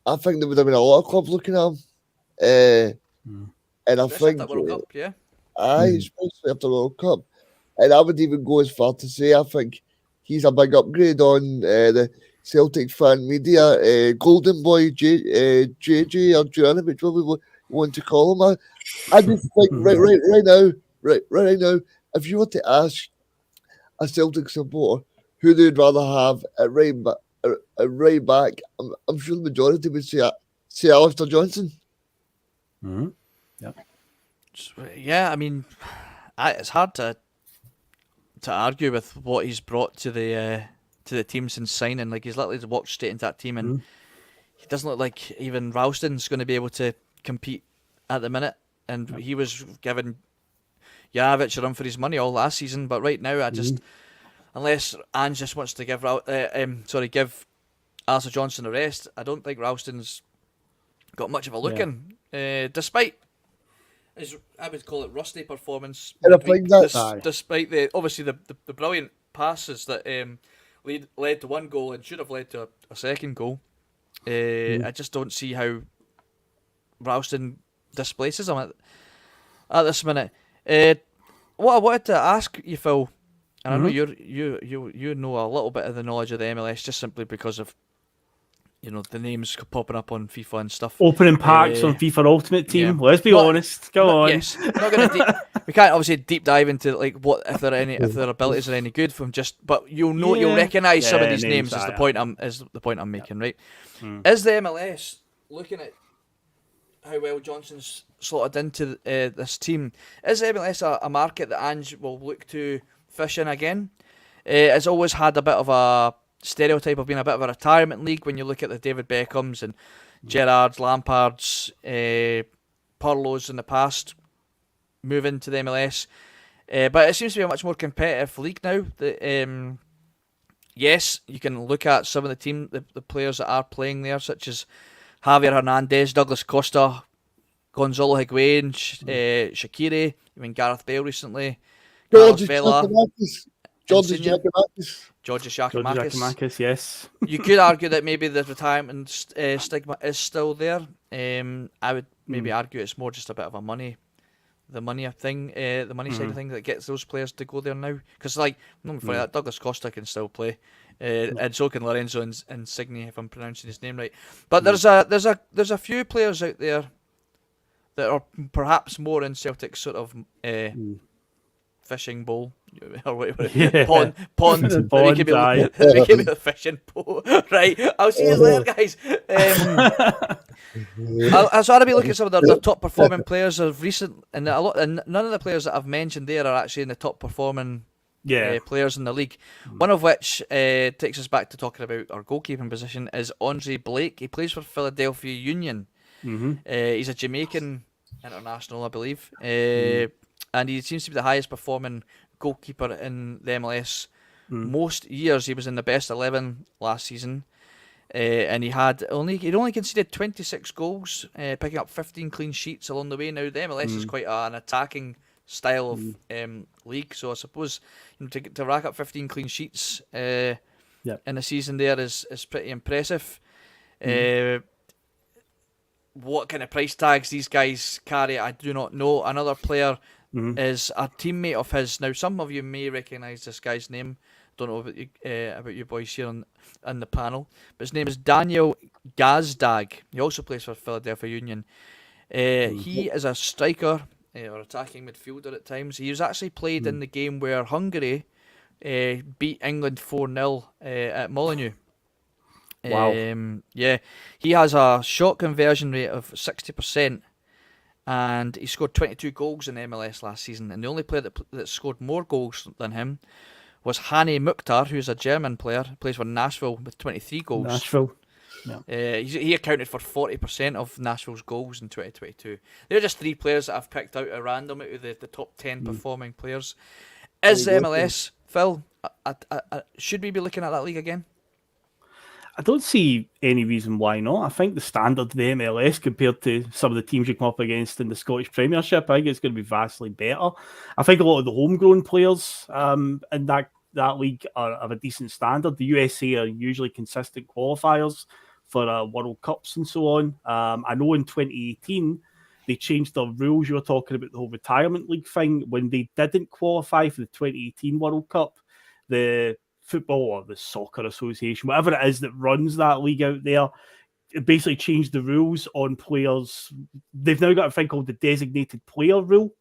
I think there would have been a lot of clubs looking at him. And I think that World Cup, yeah. Especially after the World Cup. And I would even go as far to say I think he's a big upgrade on the Celtic fan media. Golden Boy, JJ, or Joanna, whichever we want to call him. I just think right now, if you were to ask a Celtic supporter who they'd rather have at right back, I'm sure the majority would say Alastair Johnston. Mm-hmm. Yeah, I mean, it's hard to argue with what he's brought to the team since signing. Like, he's literally walked straight into that team, and he doesn't look like even Ralston's going to be able to compete at the minute. And he was giving Janovic a run for his money all last season, but right now, unless Ange just wants to give Alastair Johnston a rest, I don't think Ralston's got much of a look in, despite his, I would call it, rusty performance. And I think despite the brilliant passes that led to one goal and should have led to a second goal, I just don't see how Ralston displaces him at this minute. What I wanted to ask you, Phil, and I know you know a little bit of the knowledge of the MLS just simply because of the names popping up on FIFA and stuff. Opening packs on FIFA Ultimate Team. Yeah. Let's be honest. Go on. Yes, not going to. We can't obviously deep dive into like what if their abilities are any good from just. But you'll recognise some of these names. Is the point I'm making, right? Is the MLS looking at how well Johnson's slotted into this team? Is the MLS a market that Ange will look to fish in again? It's always had a bit of a stereotype of being a bit of a retirement league when you look at the David Beckhams and Gerrards, Lampards, Pirlos in the past move into the MLS. But it seems to be a much more competitive league now. Yes, you can look at some of the players that are playing there, such as Javier Hernandez, Douglas Costa, Gonzalo Higuain, Shaqiri, even Gareth Bale recently, Carlos Vela, Georgios Giakoumakis, yes. You could argue that maybe the retirement stigma is still there. I would maybe argue it's more just a bit of a money thing, the money side of thing that gets those players to go there now. Because that Douglas Costa can still play, and so can Lorenzo Insigne, if I'm pronouncing his name right. But there's a few players out there that are perhaps more in Celtic's sort of fishing bowl or whatever, pond. They give me the fishing boat, right? I'll see you later, guys. I'll sort of be looking at some of the top performing players of recent, and none of the players that I've mentioned there are actually in the top performing players in the league. One of which takes us back to talking about our goalkeeping position is Andre Blake. He plays for Philadelphia Union. He's a Jamaican international, I believe. And he seems to be the highest performing goalkeeper in the MLS. Most years he was in the best 11 last season. And he'd only conceded 26 goals, picking up 15 clean sheets along the way. Now the MLS is quite an attacking style of league, so I suppose to rack up 15 clean sheets in a season there is pretty impressive. What kind of price tags these guys carry, I do not know. Another player is a teammate of his. Now, some of you may recognise this guy's name. Don't know about you boys here on the panel, but his name is Daniel Gazdag. He also plays for Philadelphia Union. He is a striker or attacking midfielder at times. He was actually played in the game where Hungary beat England 4-0 at Molineux. Wow. He has a shot conversion rate of 60%, and he scored 22 goals in MLS last season. And the only player that scored more goals than him was Hani Mukhtar, who's a German player, plays for Nashville with 23 goals. Nashville. Yeah. He accounted for 40% of Nashville's goals in 2022. They're just three players that I've picked out at random out of the top 10 performing players. Is MLS, Phil, should we be looking at that league again? I don't see any reason why not. I think the standard of the MLS compared to some of the teams you come up against in the Scottish Premiership, I think it's going to be vastly better. I think a lot of the homegrown players in that league are of a decent standard. The USA are usually consistent qualifiers for World Cups and so on. I know in 2018 they changed the rules. You were talking about the whole retirement league thing. When they didn't qualify for the 2018 World Cup, the football or the soccer association, whatever it is that runs that league out there, it basically changed the rules on players. They've now got a thing called the designated player rule,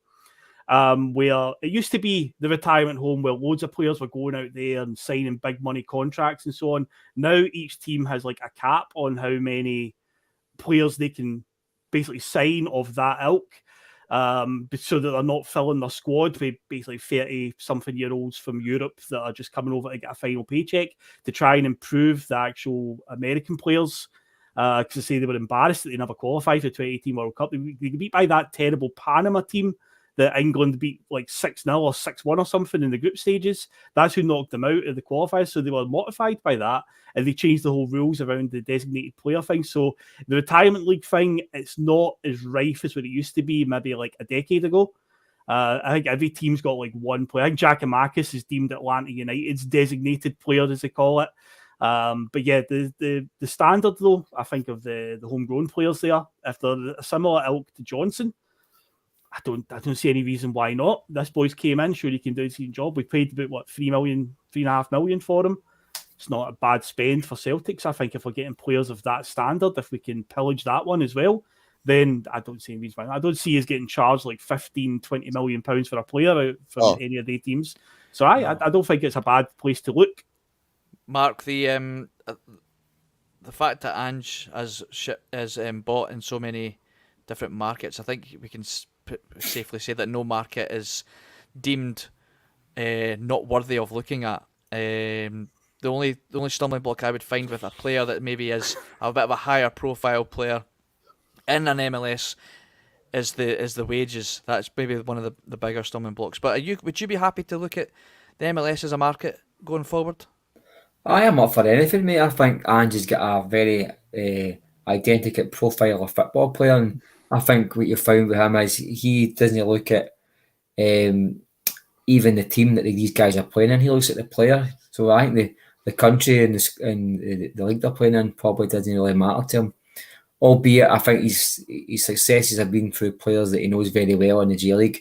where it used to be the retirement home where loads of players were going out there and signing big money contracts and so on. Now each team has like a cap on how many players they can basically sign of that ilk, so that they're not filling their squad with basically 30-something-year-olds from Europe that are just coming over to get a final paycheck, to try and improve the actual American players. Because they say they were embarrassed that they never qualified for the 2018 World Cup. They got beat by that terrible Panama team that England beat like 6-0 or 6-1 or something in the group stages. That's who knocked them out of the qualifiers. So they were mortified by that, and they changed the whole rules around the designated player thing. So the retirement league thing, it's not as rife as what it used to be maybe like a decade ago. I think every team's got like one player. I think Giakoumakis is deemed Atlanta United's designated player, as they call it. But yeah, the standard though, I think of the homegrown players there, if they're a similar ilk to Johnson, I don't see any reason why not. This boy's came in, sure he can do a decent job. We paid about $3.5 million for him. It's not a bad spend for Celtics. I think if we're getting players of that standard, if we can pillage that one as well, then I don't see any reason why. I don't see us getting charged like 15-20 million pounds for a player out from any of the teams. So I don't think it's a bad place to look. Mark, the fact that Ange has bought in so many different markets, I think we can safely say that no market is deemed not worthy of looking at. The only stumbling block I would find with a player that maybe is a bit of a higher profile player in an MLS is the wages. That's maybe one of the bigger stumbling blocks. But would you be happy to look at the MLS as a market going forward? I am up for anything, mate. I think Ange's got a very identical profile of football player, and I think what you found with him is he doesn't look at even the team that these guys are playing in. He looks at the player. So I think the country and the league they're playing in probably doesn't really matter to him. Albeit, I think his successes have been through players that he knows very well in the G League.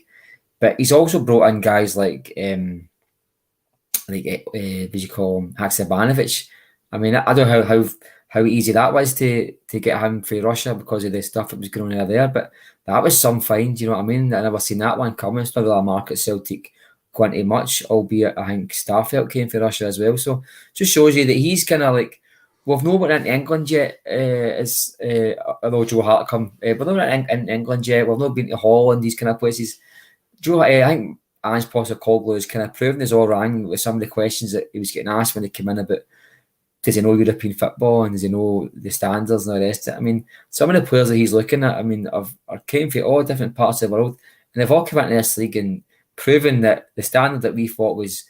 But he's also brought in guys like what do you call him, Haksabanovic. I mean, I don't know how easy that was to get him for Russia because of the stuff that was going on there, but that was some find, you know what I mean? I never seen that one coming. It's not really a market Celtic going to much, albeit I think Starfelt came for Russia as well. So just shows you that he's kind of like, we've not went into England yet, although Joe Hart come, we've not went into England yet, we've not been to Holland, these kind of places. I think Postecoglou has kind of proven us all wrong with some of the questions that he was getting asked when they came in about does he know European football and does he know the standards and the rest of it? I mean, some of the players that he's looking at, I mean, are came from all different parts of the world, and they've all come into this league and proven that the standard that we thought was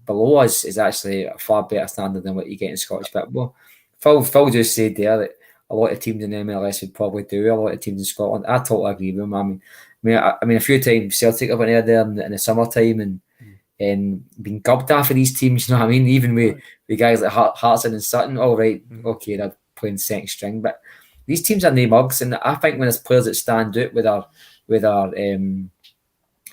below us is actually a far better standard than what you get in Scottish football. Phil just said there that a lot of teams in MLS would probably do, a lot of teams in Scotland. I totally agree with him. I mean, a few times Celtic have went there in the summertime and been gubbed off of these teams, you know what I mean? Even with guys like Hartson and Sutton, all right, okay, they're playing second string, but these teams are no mugs, and I think when there's players that stand out with our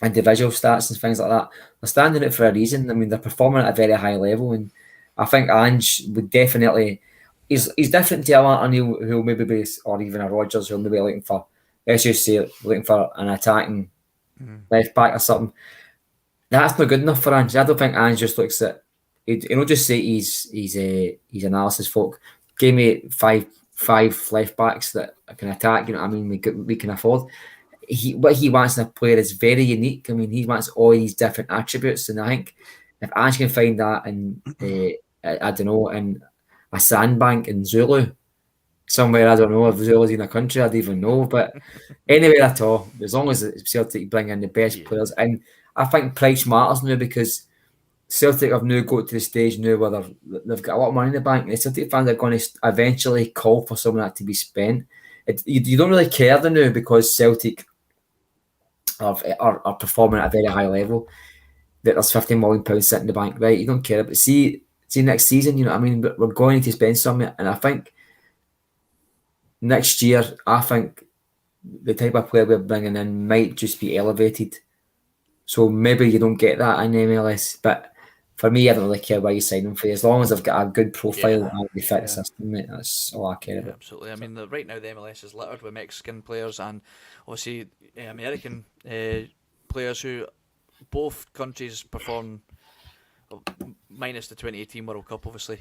individual stats and things like that, they're standing out for a reason. I mean, they're performing at a very high level, and I think Ange would definitely, he's different to a O'Neill who'll maybe be, or even a Rodgers who'll maybe looking for, let's just say, looking for an attacking left back or something. That's not good enough for Ange. I don't think Ange just looks at, he'll just say he's analysis folk. Give me five left backs that can attack, you know what I mean, we can afford. What he wants in a player is very unique. I mean, he wants all these different attributes, and I think if Ange can find that in, I don't know, in a sandbank in Zulu, somewhere, I don't know if Zulu's in a country, I don't even know, but anywhere at all, as long as Celtic bring in the best players, and I think price matters now because Celtic have now got to the stage now where they've got a lot of money in the bank, and the Celtic fans are going to eventually call for some of that to be spent. You don't really care now because Celtic are performing at a very high level, that there's £50 million sitting in the bank, right? You don't care. But see next season, you know what I mean? We're going to spend something, and I think next year, I think the type of player we're bringing in might just be elevated. So maybe you don't get that in MLS, but for me, I don't really care where you sign them for. As long as I've got a good profile and they fit the system, mate, that's all I care about. Absolutely. I mean, right now the MLS is littered with Mexican players and obviously American players who both countries perform, minus the 2018 World Cup, obviously,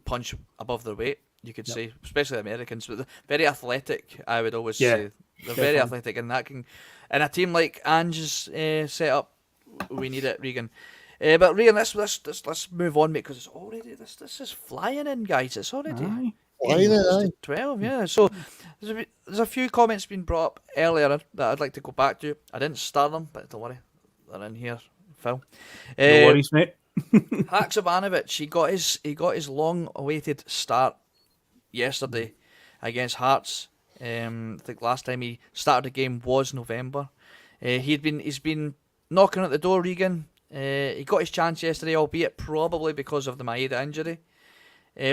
punch above their weight, you could say, especially the Americans. But they're very athletic, I would always say. They're very athletic, and that can, in a team like Ange's setup, we need it, Regan. But Regan, let's move on, mate, because it's already this is flying in, guys. It's already 12, yeah. So there's a few comments been brought up earlier that I'd like to go back to. I didn't start them, but don't worry, they're in here, Phil. No worries, mate. Haksabanovic, he got his long-awaited start yesterday against Hearts. I think last time he started a game was November. He's been knocking at the door, Regan. He got his chance yesterday, albeit probably because of the Maeda injury.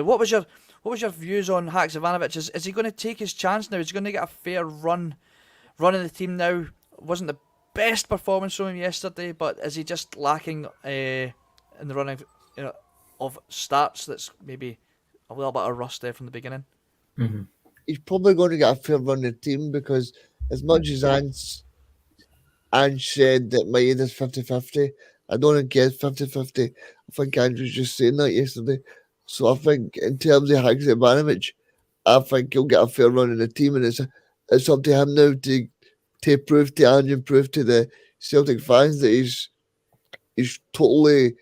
What was your views on Haksabanovic? Is he going to take his chance now? Is he going to get a fair run in the team now? Wasn't the best performance from him yesterday, but is he just lacking in the running of starts? That's maybe a little bit of rust there from the beginning. Mm-hmm. He's probably going to get a fair run in the team because as much as Ange said that Maeda's 50-50, I don't think he's 50-50. I think Ange was just saying that yesterday. So I think in terms of Haksabanovic, I think he'll get a fair run in the team, and it's up to him now to prove to Ange and prove to the Celtic fans that he's totally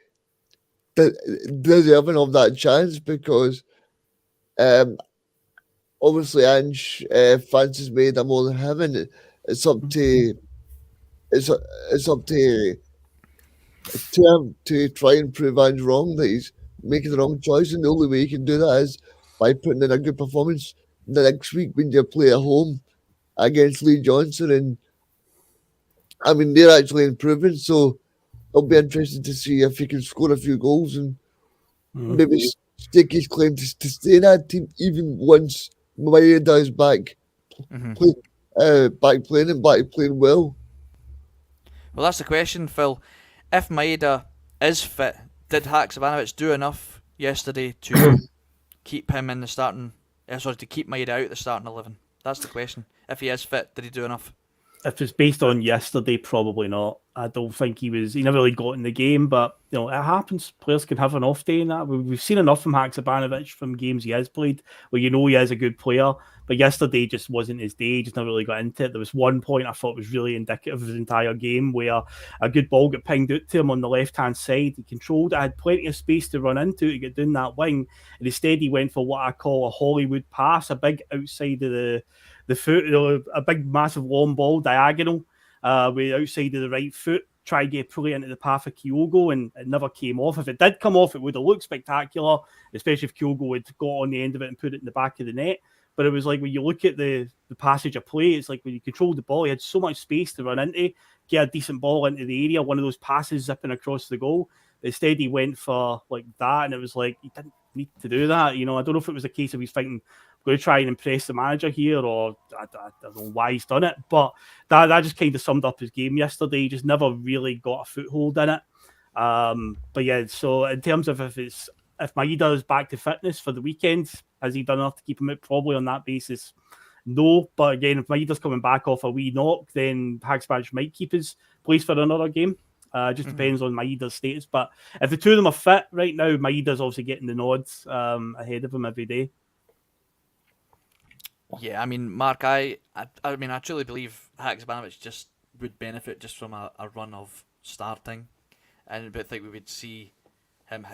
deserving of that chance because obviously Ange fancies Maeda more than him, and it's up to him to try and prove Ange wrong, that he's making the wrong choice, and the only way he can do that is by putting in a good performance the next week when you play at home against Lee Johnson. And I mean, they're actually improving, so it'll be interesting to see if he can score a few goals and maybe stake his claim to stay in that team even once Maeda is back, back playing and back playing well. Well, that's the question, Phil. If Maeda is fit, did Haksabanovic do enough yesterday to keep him in the starting? To keep Maeda out the starting 11? That's the question. If he is fit, did he do enough? if it's based on yesterday, probably not. I don't think he never really got in the game, but it happens. Players can have an off day in that. We've seen enough from Haksabanovic from games he has played where he is a good player, but yesterday just wasn't his day. He just never really got into it. There was one point I thought was really indicative of his entire game where a good ball got pinged out to him on the left-hand side. He controlled it, had plenty of space to run into to get down that wing, and instead he went for what I call a Hollywood pass, a big outside of the foot, a big massive long ball diagonal with outside of the right foot, try to get fully into the path of Kyogo, and it never came off. If it did come off, it would have looked spectacular, especially if Kyogo had got on the end of it and put it in the back of the net. But it was like when you look at the passage of play, it's like when you controlled the ball, he had so much space to run into, get a decent ball into the area, one of those passes zipping across the goal. But instead, he went for like that, and it was like he didn't need to do that. I don't know if it was a case of he's thinking, going to try and impress the manager here, or I don't know why he's done it, but that just kind of summed up his game yesterday. He just never really got a foothold in it. But yeah, so in terms of if Maeda is back to fitness for the weekend, has he done enough to keep him out? Probably on that basis, no. But again, if Maeda's coming back off a wee knock, then Haksabanovic might keep his place for another game. Just depends on Maeda's status. But if the two of them are fit right now, Maeda's obviously getting the nods ahead of him every day. Yeah, I mean, Mark, I truly believe Haksabanovic just would benefit just from a run of starting, and I think we would see him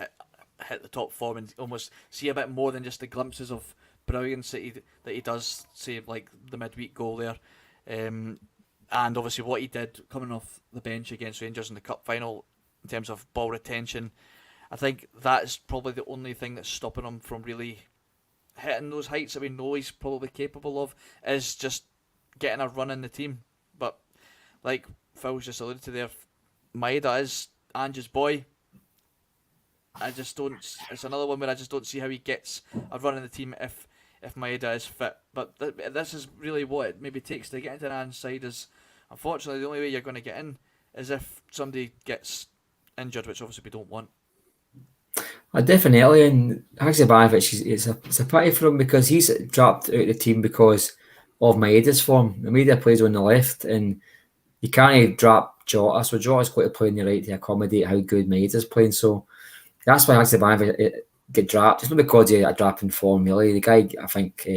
hit the top form and almost see a bit more than just the glimpses of brilliance that he does, say like the midweek goal there, and obviously what he did coming off the bench against Rangers in the cup final in terms of ball retention. I think that is probably the only thing that's stopping him from really hitting those heights that we know he's probably capable of, is just getting a run in the team. But like Phil's just alluded to there, Maeda is Ange's boy. I just don't. It's another one where I just don't see how he gets a run in the team if Maeda is fit. But this is really what it maybe takes to get into Ange's side. Is unfortunately the only way you're going to get in is if somebody gets injured, which obviously we don't want. Definitely, and Haksabanovic, it's a pity for him because he's dropped out of the team because of Maeda's form. Maeda plays on the left, and you can't drop Jota, so Jota's got to play on the right to accommodate how good Maeda's playing. So that's why Haksabanovic get dropped. It's not because he had a drop in form, really. The guy, I think,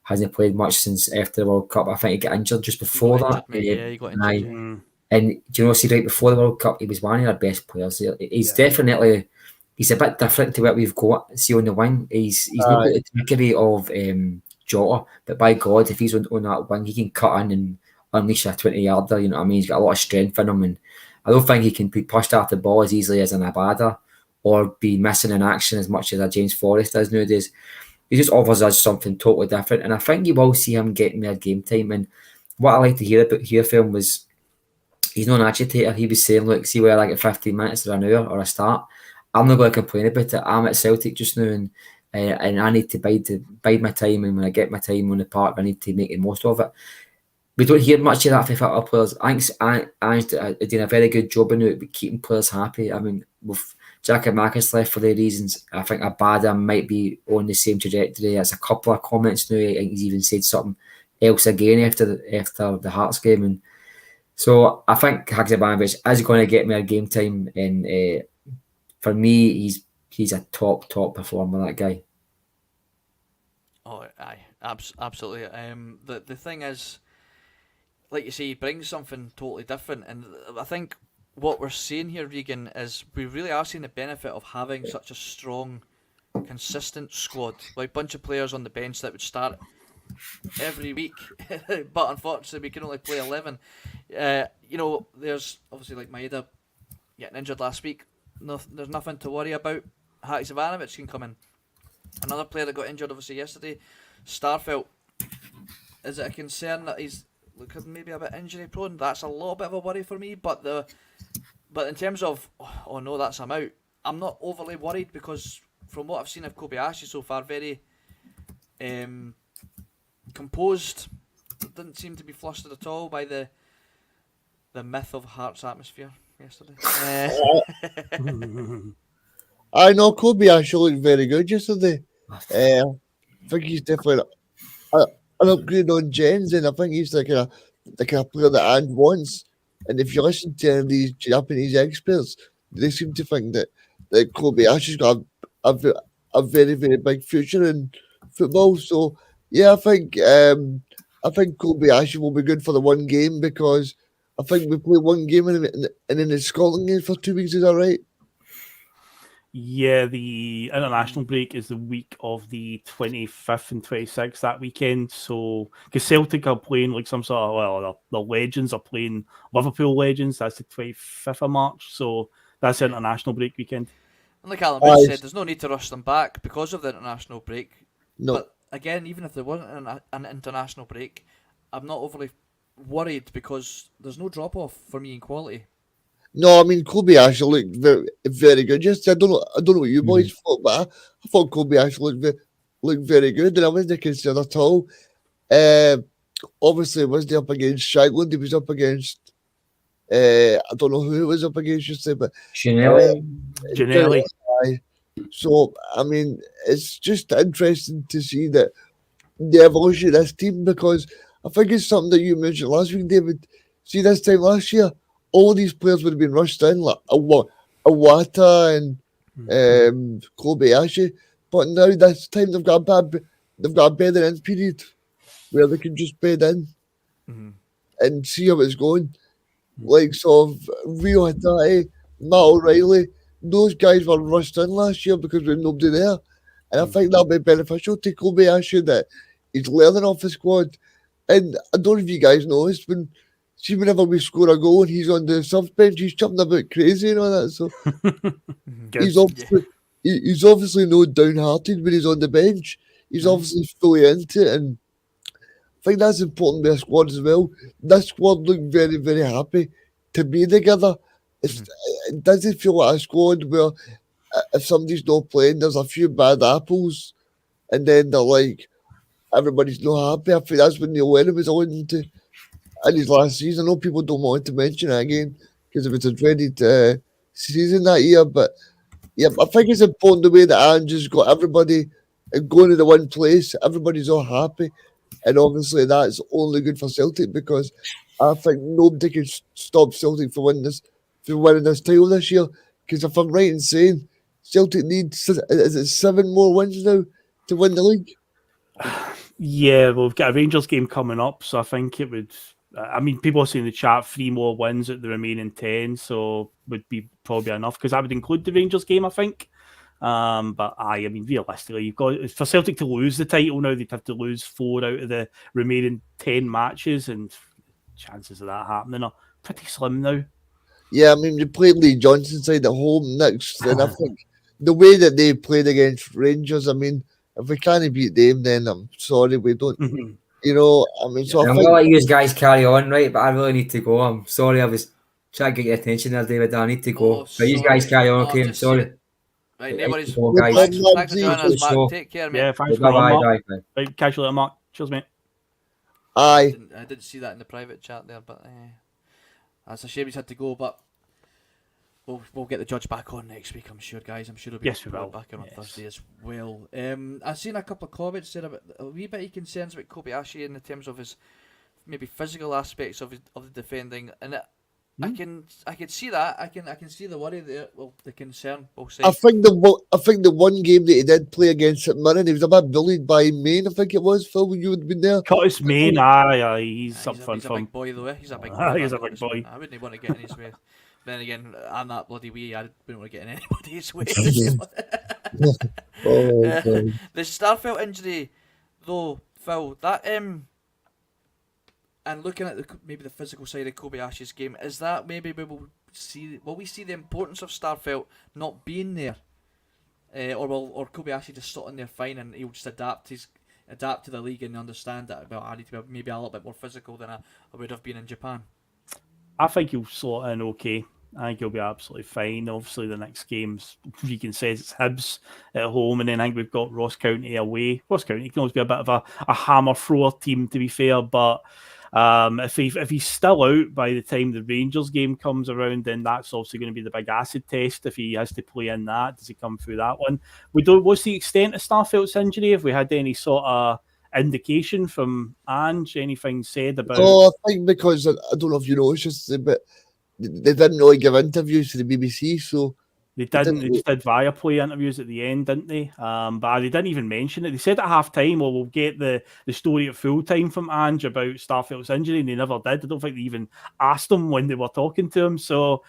hasn't played much since after the World Cup. I think he got injured just before that. He got injured. And do you know, see, right before the World Cup, he was one of our best players. He's definitely. He's a bit different to what we've got. See on the wing, he's not got the trickery of Jota, but by God, if he's on that wing, he can cut in and unleash a 20-yarder. You know what I mean? He's got a lot of strength in him, and I don't think he can be pushed after the ball as easily as an Abada or be missing in action as much as a James Forrest does nowadays. He just offers us something totally different, and I think you will see him getting more game time. And what I like to hear from him was he's not an agitator. He was saying, "Look, see where I get 15 minutes or an hour or a start. I'm not going to complain about it. I'm at Celtic just now, and I need to bide my time. And when I get my time on the park, I need to make the most of it." We don't hear much of that from other players. I think Ange doing a very good job in it, keeping players happy. I mean, with Jack and Marcus left for their reasons, I think Abada might be on the same trajectory. There's a couple of comments now. I think he's even said something else again after the Hearts game, and so I think Haksabanovic is going to get more game time, and for me, he's a top performer, that guy. Oh, aye, absolutely. The thing is, like you say, he brings something totally different, and I think what we're seeing here, Regan, is we really are seeing the benefit of having such a strong, consistent squad, like a bunch of players on the bench that would start every week, but unfortunately we can only play 11. There's obviously like Maeda getting injured last week. There's nothing to worry about. Haksabanovic can come in. Another player that got injured obviously yesterday, Starfelt. Is it a concern that he's maybe a bit injury prone? That's a little bit of a worry for me. But in terms of that's him out, I'm not overly worried because from what I've seen of Kobayashi so far, very composed. Didn't seem to be flustered at all by the myth of Hearts atmosphere yesterday. I know Kobayashi looked very good yesterday. I think he's definitely an upgrade on Jens, and I think he's like a the kind of player that Ange wants. And if you listen to these Japanese experts, they seem to think that Kobayashi's got a very, very big future in football. So yeah, I think Kobayashi will be good for the one game, because I think we play one game and then the Scotland game for 2 weeks. Is that right? Yeah, the international break is the week of the 25th and 26th that weekend. So, because Celtic are playing like some sort of, the legends are playing Liverpool legends. That's the 25th of March. So, that's the international break weekend. And like Alan Wood said, there's no need to rush them back because of the international break. No. But again, even if there wasn't an international break, I'm not overly worried because there's no drop off for me in quality. No, I mean Kobayashi looked very, very good. Just I don't know what you boys thought, but I thought Kobayashi looked very good, and I wasn't concerned at all. Obviously, wasn't he up against Shagland? He was up against I don't know who it was up against. You say, but Janelli. So I mean, it's just interesting to see that the evolution of this team, because I think it's something that you mentioned last week, David. See, this time last year, all these players would have been rushed in, like Awata and Kobayashi. But now this time they've got a better end period where they can just bed in and see how it's going. Like sort of Rio Hatate, Matt O'Reilly, those guys were rushed in last year because there was nobody there. And I think that'll be beneficial to Kobayashi, that he's learning off the squad. And I don't know if you guys noticed, whenever we score a goal and he's on the sub bench, he's jumping about crazy and all that. So he's obviously no downhearted when he's on the bench. He's obviously fully into it, and I think that's important with a squad as well. This squad looked very, very happy to be together. It doesn't feel like a squad where if somebody's not playing, there's a few bad apples, and then they're like, everybody's not happy. I think that's when Neil Lennon was alluding to in his last season. I know people don't want to mention it again because it was a dreaded season that year, but yeah, I think it's important the way that Ange has got everybody going to the one place. Everybody's all happy, and obviously that's only good for Celtic, because I think nobody can stop Celtic from winning this title this year. Because if I'm right in saying Celtic needs, is it 7 more wins now to win the league? Yeah, we've got a Rangers game coming up, so I think it would. I mean, people are saying in the chat 3 more wins at the remaining 10, so would be probably enough, because that would include the Rangers game, I think. But I mean, realistically, you've got for Celtic to lose the title now, they'd have to lose 4 out of the remaining 10 matches, and chances of that happening are pretty slim now. Yeah, I mean, they played Lee Johnson side at home next, and I think the way that they played against Rangers, I mean, if we can't beat them, then I'm sorry, we don't. You know, I mean, so I'm going to let you guys carry on, right? But I really need to go. I'm sorry, I was trying to get your attention there, David. I need to go. But you guys carry on, okay? I'm sorry. Right, nobody's. Thanks for joining us, Mark. Take care, mate. Yeah, thanks for bye. Right, catch you later, Mark. Cheers, mate. Aye. I didn't see that in the private chat there, but that's a shame he's had to go. But we'll get the judge back on next week, I'm sure, guys. I'm sure he'll be back on Thursday as well. I've seen a couple of comments there about a wee bit of concerns about Kobayashi in the terms of his maybe physical aspects of the defending, and I can see that. I can see the worry there. Well, the concern. We'll say. I think the one game that he did play against St Mirren, he was a bit bullied by Maine. I think it was, Phil, when you would have been there. Curtis Maine, he's up front. He's a big boy, though. He's a big boy. He's a big boy. I wouldn't want to get in his way. Then again, I'm that bloody wee. I wouldn't want to get in anybody's way. The Starfelt injury, though, Phil, that and looking at maybe the physical side of Kobayashi's game, is that maybe will we see the importance of Starfelt not being there, or Kobayashi just sitting there fine and he'll just adapt to the league and understand that, well, I need to be maybe a little bit more physical than I would have been in Japan. I think he'll slot in okay. I think he'll be absolutely fine. Obviously, the next game's, Regan says, it's Hibs at home, and then I think we've got Ross County away. Ross County can always be a bit of a hammer thrower team, to be fair, but if he's still out by the time the Rangers game comes around, then that's obviously going to be the big acid test. If he has to play in that, does he come through that one? What's the extent of Starfelt's injury? If we had any sort of indication from Ange? Anything said about? No, I think because I don't know if you know, it's just but they didn't really give interviews to the BBC, so They didn't. They just did Viaplay interviews at the end, didn't they? But they didn't even mention it. They said at half time, well, we'll get the story at full time from Ange about Starfelt's injury, and they never did. I don't think they even asked him when they were talking to him. So,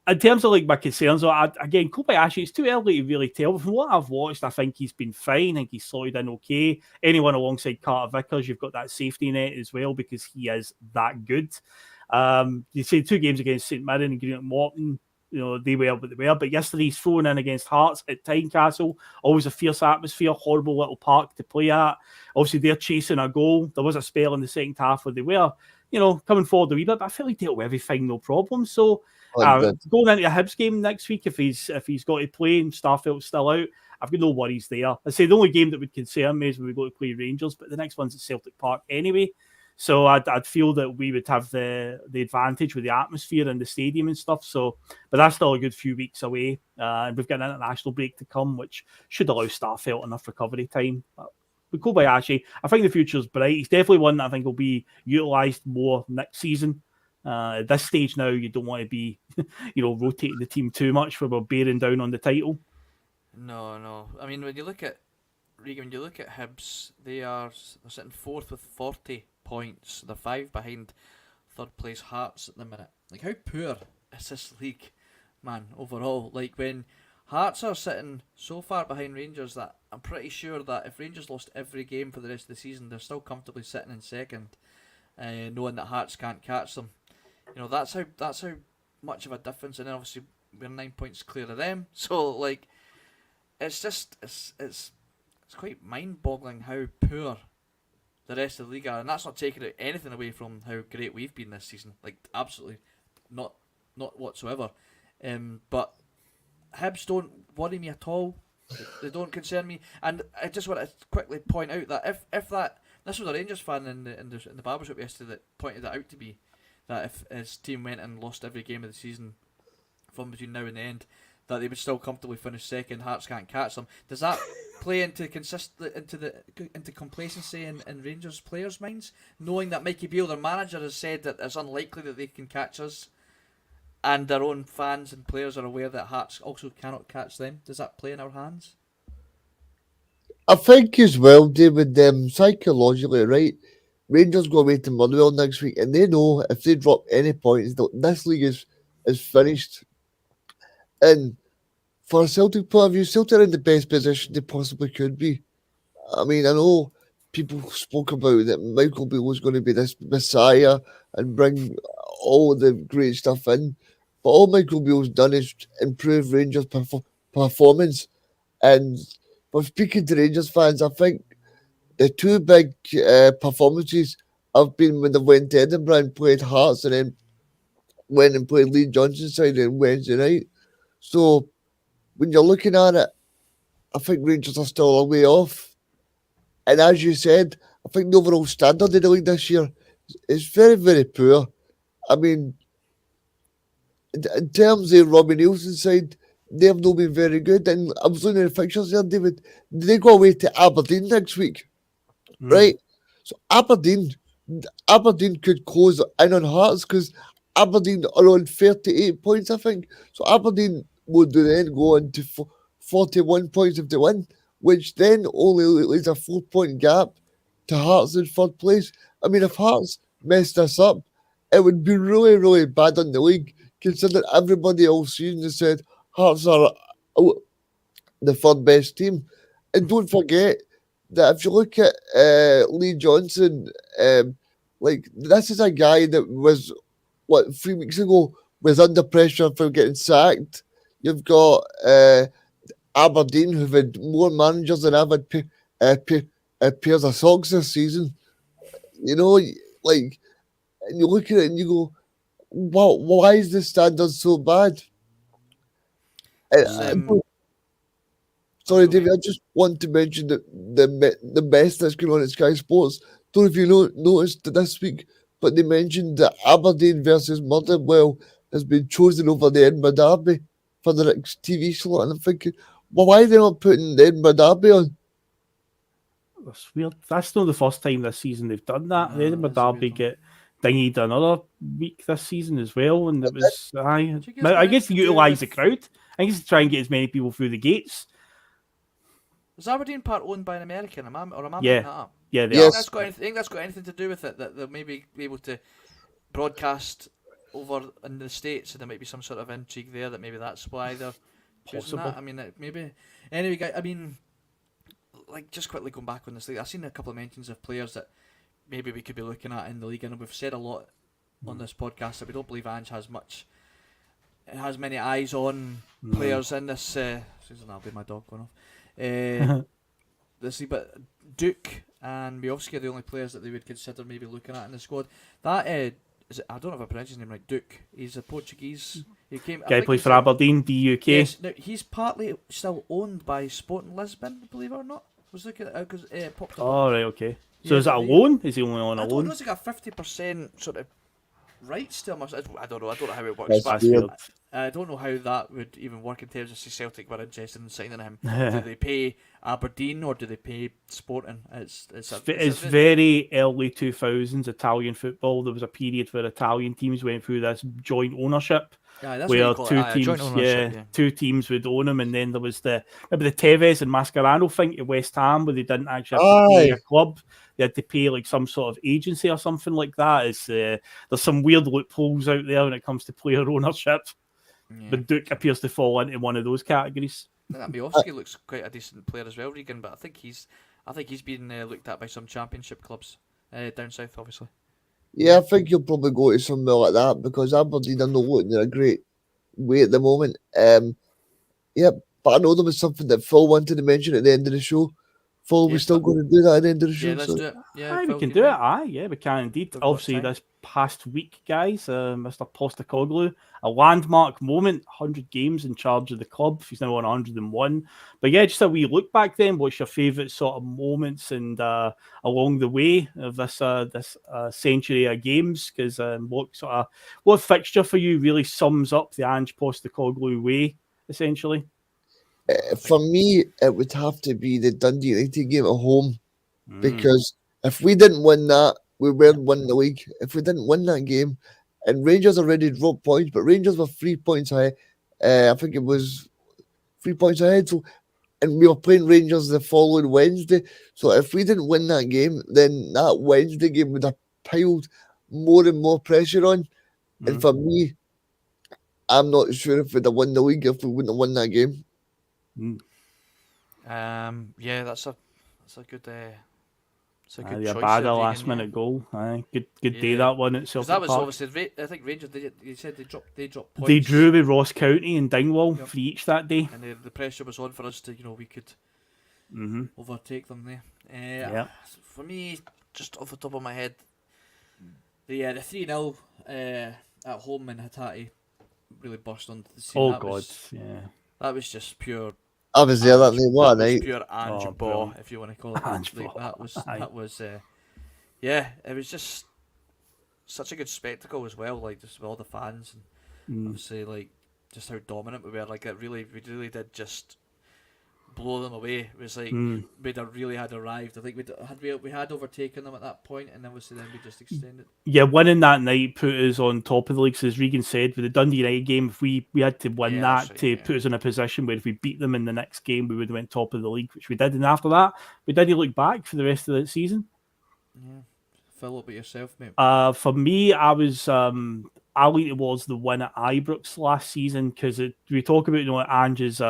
in terms of like my concerns, again, Kobayashi, it's too early to really tell. From what I've watched, I think he's been fine. I think he's slotted in okay. Anyone alongside Carter Vickers, you've got that safety net as well because he is that good. You say 2 games against St Mirren and Greenock Morton. You know, they were what they were. But yesterday he's thrown in against Hearts at Tynecastle. Always a fierce atmosphere, horrible little park to play at. Obviously, they're chasing a goal. There was a spell in the second half where they were, you know, coming forward a wee bit, but I feel like dealt with everything, no problem. So going into a Hibs game next week, if he's got to play and Starfelt's still out, I've got no worries there. I say the only game that would concern me is when we go to play Rangers, but the next one's at Celtic Park anyway. So I'd feel that we would have the advantage with the atmosphere and the stadium and stuff. So, but that's still a good few weeks away. And we've got an international break to come, which should allow Starfelt enough recovery time. But with Kobayashi, I think the future's bright. He's definitely one that I think will be utilised more next season. At this stage now, you don't want to be, rotating the team too much where we're bearing down on the title. No. I mean, when you look at Hibs, they're sitting 4th with 40 points. They're 5 behind third place Hearts at the minute. Like, how poor is this league, man, overall? Like, when Hearts are sitting so far behind Rangers that I'm pretty sure that if Rangers lost every game for the rest of the season, they're still comfortably sitting in second, knowing that Hearts can't catch them. You know, that's how much of a difference. And then obviously we're 9 points clear of them. So like, it's quite mind-boggling how poor the rest of the league are, and that's not taking anything away from how great we've been this season. Like, absolutely not whatsoever. But Hibs don't worry me at all. They don't concern me. And I just want to quickly point out that if this was a Rangers fan in the barbershop yesterday that pointed that out to me, that if his team went and lost every game of the season from between now and the end, that they would still comfortably finish second. Hearts can't catch them. Does that play into complacency in Rangers players' minds, knowing that Mikey Beale, their manager, has said that it's unlikely that they can catch us, and their own fans and players are aware that Hearts also cannot catch them? Does that play in our hands? I think as well, David, psychologically, right? Rangers go away to Motherwell next week, and they know if they drop any points, this league is finished. And for a Celtic point of view, Celtic are in the best position they possibly could be. I mean, I know people spoke about that Michael Beale was going to be this messiah and bring all the great stuff in, but all Michael Beale's done is improve Rangers' performance. And for speaking to Rangers fans, I think the 2 big performances have been when they went to Edinburgh and played Hearts, and then went and played Lee Johnson's side on Wednesday night. So when you're looking at it, I think Rangers are still a way off. And as you said, I think the overall standard of the league this year is very, very poor. I mean, in terms of Robbie Nielsen's side, they have not been very good. And I was looking at the fixtures there, David. They go away to Aberdeen next week, right? So Aberdeen could close in on Hearts because Aberdeen are on 38 points, I think. So Aberdeen would then go on to 41 points if they win, which then only leaves a 4-point gap to Hearts in third place. I mean, if Hearts messed this up, it would be really, really bad on the league, considering everybody all season has said Hearts are the third best team. And don't forget that if you look at Lee Johnson, this is a guy that was, 3 weeks ago, was under pressure for getting sacked. You've got Aberdeen, who've had more managers than I've had pairs of socks this season. You know, like, and you look at it and you go, wow, why is the standard so bad? Sorry, David, I just want to mention that the best that's going on at Sky Sports. Don't know if you noticed this week, but they mentioned that Aberdeen versus Motherwell has been chosen over the Edinburgh Derby for the next TV slot. And I'm thinking, well, why are they not putting the Edinburgh Derby on? That's weird. That's not the first time this season they've done that. The Edinburgh Derby get dinged another week this season as well, and it was I guess to utilise the crowd. I guess to try and get as many people through the gates. Is Aberdeen part owned by an American? Am I making that up? Yeah, they are. I think that's got anything to do with it, that they'll maybe be able to broadcast over in the States, and there might be some sort of intrigue there, that maybe that's why they're choosing that. I mean, maybe. Anyway, guys, I mean, like, just quickly going back on this, I've seen a couple of mentions of players that maybe we could be looking at in the league, and we've said a lot on this podcast that we don't believe Ange has many eyes on players in this. Susan, that'll be my dog going off. But Duke and Bhoycie are the only players that they would consider maybe looking at in the squad. That is it, I don't know if I pronounced his name right. Duke. He's a Portuguese. He plays for Aberdeen, DUK. Yes, now he's partly still owned by Sporting Lisbon, believe it or not. I was looking at it because it popped up. Oh, right, okay. So is it a loan? Is he only on a loan? I don't know. It's like a 50% sort of rights to him. I don't know. I don't know how it works. I don't know how that would even work in terms of Celtic were interested in signing him. Do they pay Aberdeen or do they pay Sporting? It's very early 2000s Italian football. There was a period where Italian teams went through this joint ownership. Yeah, where two teams would own them, and then there was maybe the Tevez and Mascherano thing at West Ham, where they didn't actually have to pay a club; they had to pay like some sort of agency or something like that. There's some weird loopholes out there when it comes to player ownership. Yeah. But Duke appears to fall into one of those categories. That Bhoycie looks quite a decent player as well, Regan. But I think he's been looked at by some championship clubs down south, obviously. Yeah, I think you'll probably go to somewhere like that because Aberdeen are not looking in a great way at the moment. But I know there was something that Phil wanted to mention at the end of the show. Phil, we're still going to do that at the end of the show. Yeah, let's do it. Yeah, we can do it. Yeah, we can indeed. Obviously, this past week, guys, Mr. Postecoglou, a landmark moment, 100 games in charge of the club. He's now on 101. But yeah, just a wee look back then. What's your favourite sort of moments and along the way of this century of games? Because what fixture for you really sums up the Ange Postecoglou way, essentially? For me, it would have to be the Dundee United game at home, because if we didn't win that, we weren't winning the league. If we didn't win that game, and Rangers already dropped points, but Rangers were 3 points ahead. I think it was 3 points ahead. So, and we were playing Rangers the following Wednesday. So if we didn't win that game, then that Wednesday game would have piled more and more pressure on. And for me, I'm not sure if we'd have won the league if we wouldn't have won that game. Yeah, that's a good. It's a good choice. Bad last minute goal. Good day that one at Celtic Park. That was obviously. I think Rangers. They said they dropped points. They drew with Ross County and Dingwall for each that day, and the pressure was on for us to we could overtake them there. For me, just off the top of my head, the 3-0 at home in Hattati really burst onto the scene. That was just pure. I was there that night. What a night! Pure Ange Ball, if you want to call it. That was. It was just such a good spectacle as well. Like just with all the fans and obviously like just how dominant we were. Like we really did just blow them away. It was like we'd really had arrived. I think we had overtaken them at that point, and obviously then we just extended. Yeah, winning that night put us on top of the league. So as Regan said, with the Dundee United game, if we had to win put us in a position where if we beat them in the next game, we would have went top of the league, which we did. And after that, we didn't look back for the rest of the season. Yeah, Phil, what about yourself, mate? For me, I was I lean towards the win at Ibrox last season because we talk about Ange's.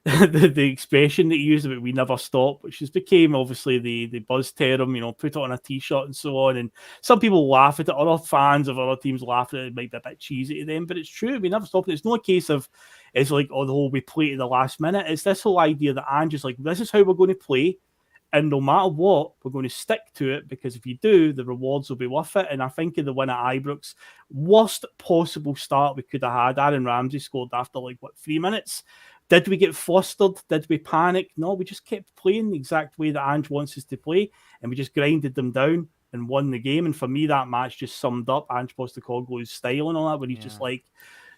The expression that he used about "we never stop," which has became obviously the buzz term, put it on a t-shirt and so on. And some people laugh at it, other fans of other teams laugh at it. It might be a bit cheesy to them, but it's true. We never stop. It's not a case of it's like, the whole we play to the last minute. It's this whole idea that Ange is like, this is how we're going to play, and no matter what, we're going to stick to it because if you do, the rewards will be worth it. And I think in the win at Ibrox, worst possible start we could have had. Aaron Ramsey scored after 3 minutes. Did we get flustered? Did we panic? No, we just kept playing the exact way that Ange wants us to play, and we just grinded them down and won the game. And for me, that match just summed up Ange Postecoglou's style and all that, where he's just like,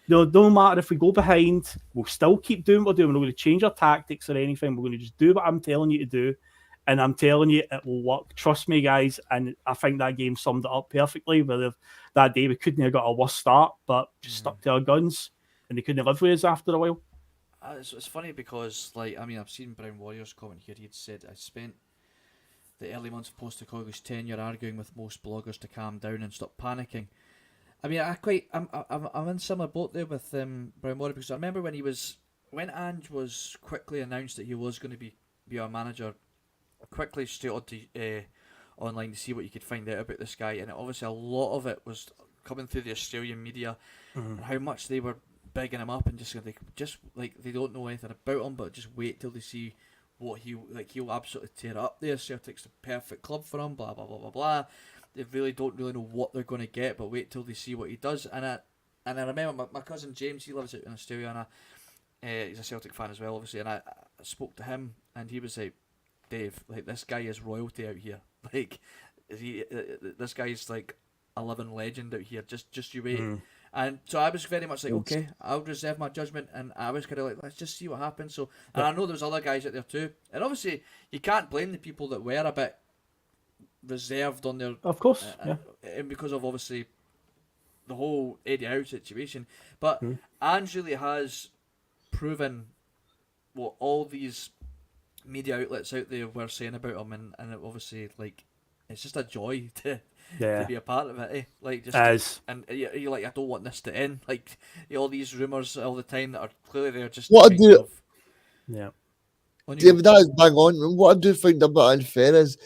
no matter if we go behind, we'll still keep doing what we're doing. We're not going to change our tactics or anything. We're going to just do what I'm telling you to do. And I'm telling you, it will work. Trust me, guys. And I think that game summed it up perfectly. Where that day we couldn't have got a worse start, but just stuck to our guns, and they couldn't live with us after a while. It's funny because, like, I mean, I've seen Brown Warriors comment here. He'd said, I spent the early months of Postecoglou's tenure arguing with most bloggers to calm down and stop panicking. I mean, I'm in similar boat there with Brown Warrior, because I remember when Ange was quickly announced that he was going to be our manager, quickly straight on to online to see what you could find out about this guy, and obviously a lot of it was coming through the Australian media, and how much they were bigging him up and just they don't know anything about him, but just wait till they see what he'll absolutely tear up there. Celtic's the perfect club for him, blah blah blah blah blah. They don't really know what they're going to get, but wait till they see what he does. And I remember my cousin James, he lives out in Australia, and he's a Celtic fan as well, obviously, and I spoke to him, and he was like, Dave, like, this guy is royalty out here. Like, this guy's like a living legend out here. Just you wait. And so I was very much like, okay, I'll reserve my judgment, and I was kind of like, let's just see what happens. So, and I know there's other guys out there too, and obviously you can't blame the people that were a bit reserved on their, of course, and because of obviously the whole Eddie Howe situation. But Ange really has proven what all these media outlets out there were saying about him, and it obviously, like, it's just a joy to be a part of it, eh? Like, just and you're like, I don't want this to end. Like, all these rumours all the time that are clearly there just David, that is bang on. And what I do find a bit unfair is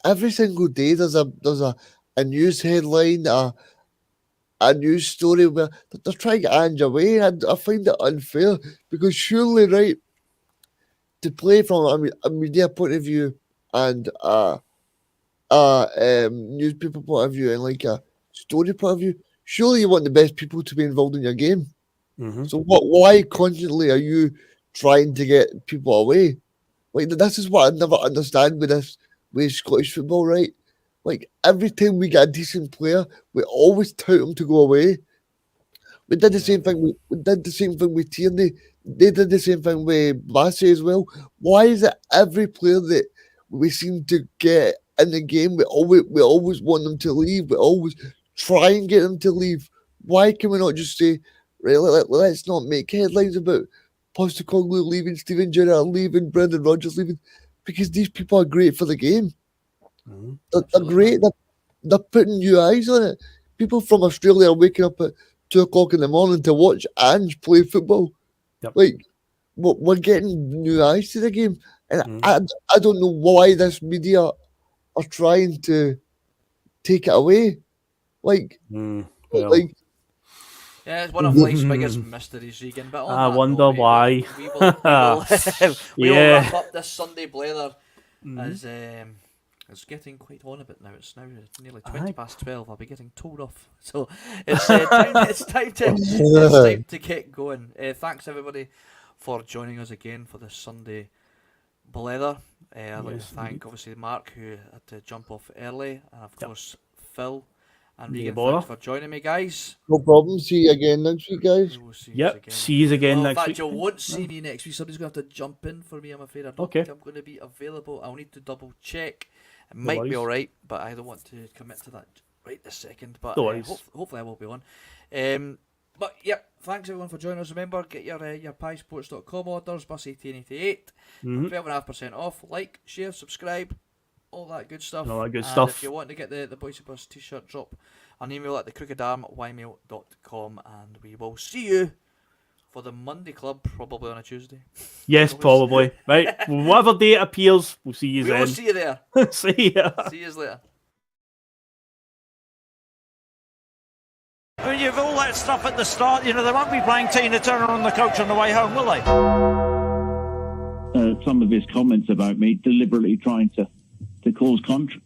every single day there's a news headline, a news story where they're trying to Ange away. And I find it unfair, because surely, right, to play from a media point of view and newspaper point of view and like a story point of view, surely you want the best people to be involved in your game. So why constantly are you trying to get people away? Like, this is what I never understand with Scottish football, right? Like, every time we get a decent player, we always tout him to go away. We did the same thing. We did the same thing with Tierney. They did the same thing with Massey as well. Why is it every player that we seem to get in the game, we always want them to leave? We always try and get them to leave. Why can we not just say, right, let's not make headlines about Postecoglou leaving, Steven Gerrard leaving, Brendan Rodgers leaving, because these people are great for the game. They're great. They're putting new eyes on it. People from Australia are waking up at 2 o'clock in the morning to watch Ange play football. Like, we're getting new eyes to the game, and I don't know why this media are trying to take it away. Like, like. Yeah, it's one of life's biggest mysteries, Regan. But I wonder why. We will wrap up this Sunday Blether as it's getting quite on a bit now. It's nearly 20 past 12. I'll be getting told off. So it's time to get going. Thanks everybody for joining us again for this Sunday Blether. I'd like to thank obviously Mark, who had to jump off early, and of course Phil. And Regan, thanks for joining me, guys. No problem. See you again next week, guys. See you again next week. In fact, you won't see me next week. Somebody's going to have to jump in for me, I'm afraid. I don't think I'm going to be available. I'll need to double check. It might be alright, but I don't want to commit to that right this second. But hopefully I will be on. But yeah, thanks everyone for joining us. Remember, get your piesports.com orders, bus 1888, 12.5% off. Like, share, subscribe. All that good stuff. If you want to get the Bhoycie Bus t-shirt, drop an email at thecrookedarm@ymail.com, and we will see you for the Monday Club, probably on a Tuesday. Yes, probably. Right. Whatever day it appears, we'll see you then. We'll see you there. See ya. See you later. I mean, you've all that stuff at the start. You know, they won't be playing Tina Turner on the coach on the way home, will they? Some of his comments about me deliberately trying to cause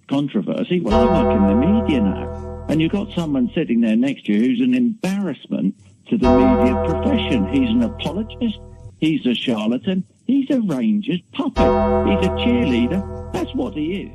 controversy. Well, I work in the media now, and you've got someone sitting there next to you who's an embarrassment to the media profession. He's an apologist, he's a charlatan, he's a Rangers puppet, he's a cheerleader. That's what he is.